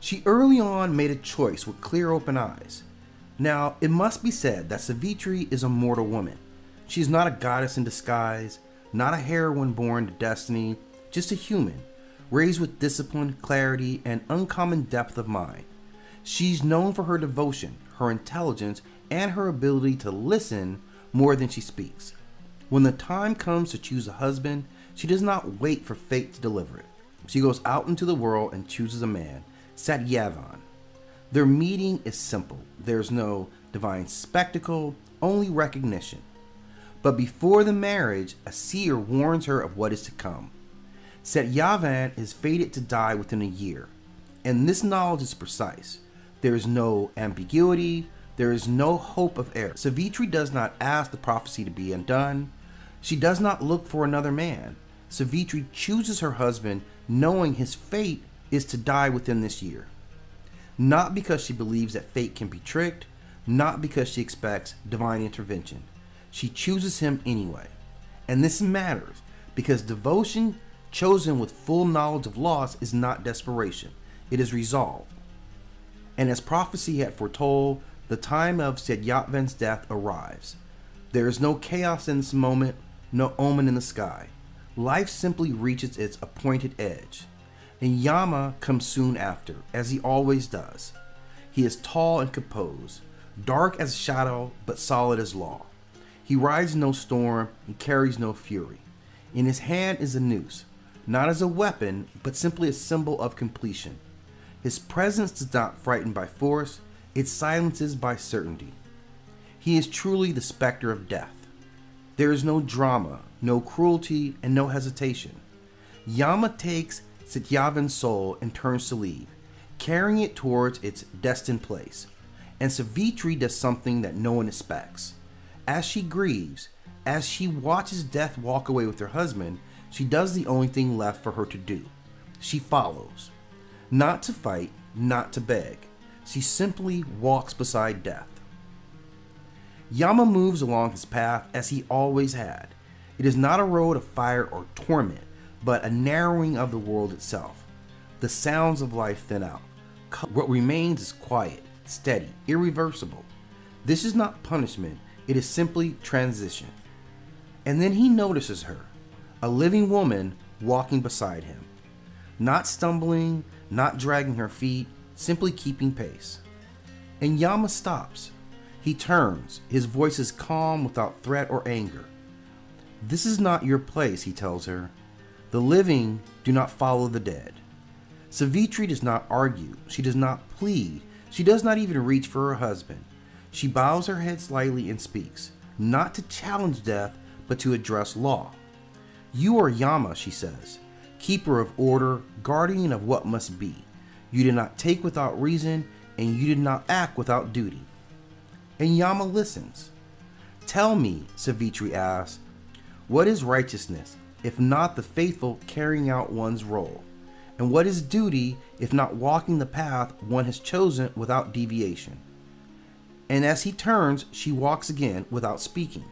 She early on made a choice with clear open eyes. Now, it must be said that Savitri is a mortal woman. She is not a goddess in disguise, not a heroine born to destiny, just a human, raised with discipline, clarity, and uncommon depth of mind. She's known for her devotion, her intelligence, and her ability to listen more than she speaks. When the time comes to choose a husband, she does not wait for fate to deliver it. She goes out into the world and chooses a man, Satyavan. Their meeting is simple. There's no divine spectacle, only recognition. But before the marriage, a seer warns her of what is to come. Satyavan is fated to die within a year, and this knowledge is precise. There is no ambiguity, there is no hope of error. Savitri does not ask the prophecy to be undone. She does not look for another man. Savitri chooses her husband knowing his fate is to die within this year. Not because she believes that fate can be tricked, not because she expects divine intervention. She chooses him anyway. And this matters because devotion chosen with full knowledge of loss is not desperation. It is resolve. And as prophecy had foretold, the time of Satyavan's death arrives. There is no chaos in this moment, no omen in the sky. Life simply reaches its appointed edge. And Yama comes soon after, as he always does. He is tall and composed, dark as shadow, but solid as law. He rides no storm and carries no fury. In his hand is a noose, not as a weapon, but simply a symbol of completion. His presence does not frighten by force, it silences by certainty. He is truly the specter of death. There is no drama, no cruelty, and no hesitation. Yama takes Satyavan's soul and turns to leave, carrying it towards its destined place. And Savitri does something that no one expects. As she grieves, as she watches death walk away with her husband, she does the only thing left for her to do. She follows. Not to fight, not to beg. She simply walks beside death. Yama moves along his path as he always had. It is not a road of fire or torment, but a narrowing of the world itself. The sounds of life thin out. What remains is quiet, steady, irreversible. This is not punishment, it is simply transition. And then he notices her, a living woman walking beside him. Not stumbling, not dragging her feet, simply keeping pace. And Yama stops. He turns, his voice is calm without threat or anger. This is not your place, he tells her. The living do not follow the dead. Savitri does not argue, she does not plead, she does not even reach for her husband. She bows her head slightly and speaks, not to challenge death, but to address law. You are Yama, she says, keeper of order, guardian of what must be. You did not take without reason, and you did not act without duty. And Yama listens. Tell me, Savitri asks, what is righteousness, if not the faithful carrying out one's role? And what is duty, if not walking the path one has chosen without deviation? And as he turns, she walks again without speaking.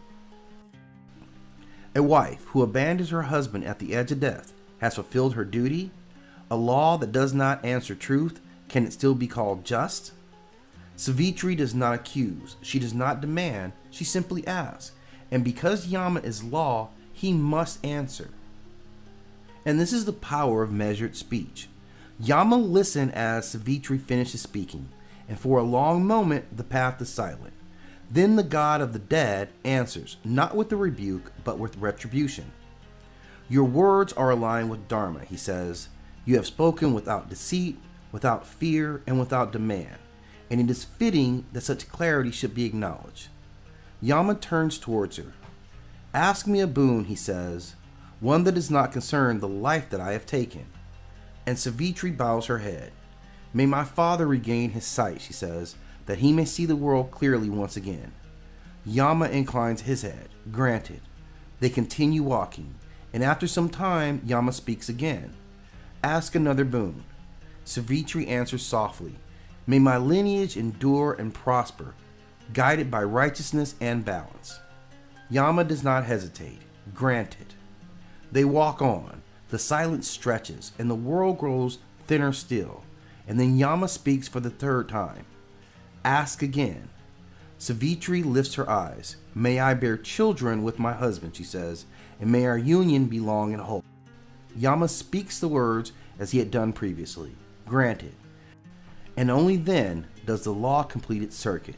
A wife who abandons her husband at the edge of death has fulfilled her duty? A law that does not answer truth, can it still be called just? Savitri does not accuse, she does not demand, she simply asks. And because Yama is law, he must answer. And this is the power of measured speech. Yama listens as Savitri finishes speaking, and for a long moment the path is silent. Then the god of the dead answers, not with a rebuke, but with retribution. Your words are aligned with Dharma, he says. You have spoken without deceit, without fear, and without demand, and it is fitting that such clarity should be acknowledged. Yama turns towards her. Ask me a boon, he says, one that does not concern the life that I have taken. And Savitri bows her head. May my father regain his sight, she says, that he may see the world clearly once again. Yama inclines his head. Granted. They continue walking, and after some time, Yama speaks again. Ask another boon. Savitri answers softly. May my lineage endure and prosper, guided by righteousness and balance. Yama does not hesitate. Granted. They walk on. The silence stretches, and the world grows thinner still. And then Yama speaks for the third time. Ask again. Savitri lifts her eyes. May I bear children with my husband, she says, and may our union be long and whole. Yama speaks the words as he had done previously. Granted. And only then does the law complete its circuit.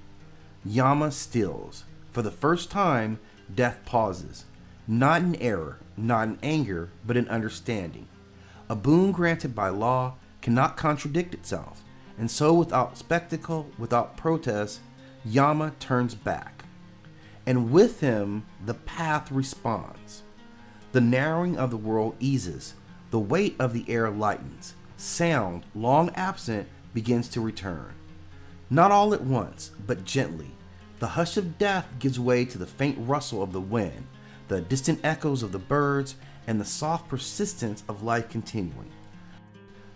Yama stills. For the first time, death pauses. Not in error, not in anger, but in understanding. A boon granted by law cannot contradict itself, and so without spectacle, without protest, Yama turns back. And with him, the path responds. The narrowing of the world eases, the weight of the air lightens, sound, long absent, begins to return. Not all at once, but gently. The hush of death gives way to the faint rustle of the wind, the distant echoes of the birds, and the soft persistence of life continuing.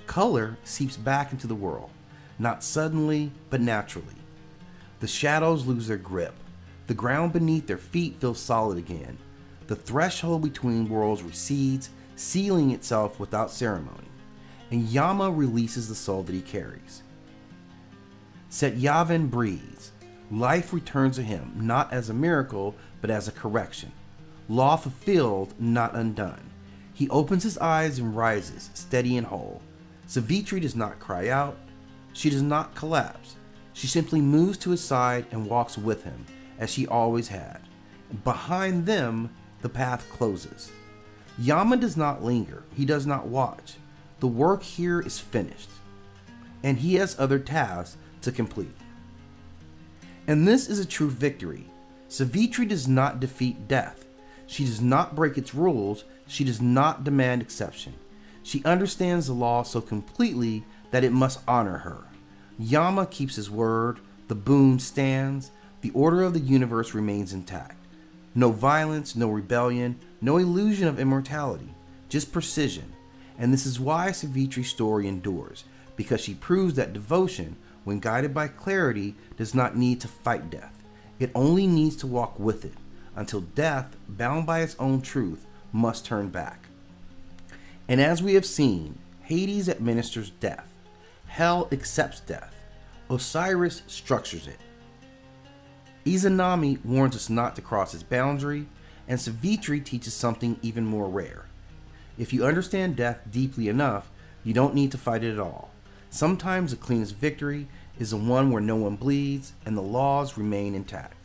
Color seeps back into the world, not suddenly, but naturally. The shadows lose their grip. The ground beneath their feet feels solid again. The threshold between worlds recedes, sealing itself without ceremony. And Yama releases the soul that he carries. Setyavan breathes. Life returns to him, not as a miracle, but as a correction. Law fulfilled, not undone. He opens his eyes and rises, steady and whole. Savitri does not cry out. She does not collapse. She simply moves to his side and walks with him, as she always had. Behind them, the path closes. Yama does not linger. He does not watch. The work here is finished, and he has other tasks to complete. And this is a true victory. Savitri does not defeat death. She does not break its rules. She does not demand exception. She understands the law so completely that it must honor her. Yama keeps his word. The boon stands. The order of the universe remains intact. No violence, no rebellion, no illusion of immortality, just precision. And this is why Savitri's story endures, because she proves that devotion, when guided by clarity, does not need to fight death. It only needs to walk with it, until death, bound by its own truth, must turn back. And as we have seen, Hades administers death. Hell accepts death. Osiris structures it. Izanami warns us not to cross its boundary, and Savitri teaches something even more rare. If you understand death deeply enough, you don't need to fight it at all. Sometimes the cleanest victory is the one where no one bleeds and the laws remain intact.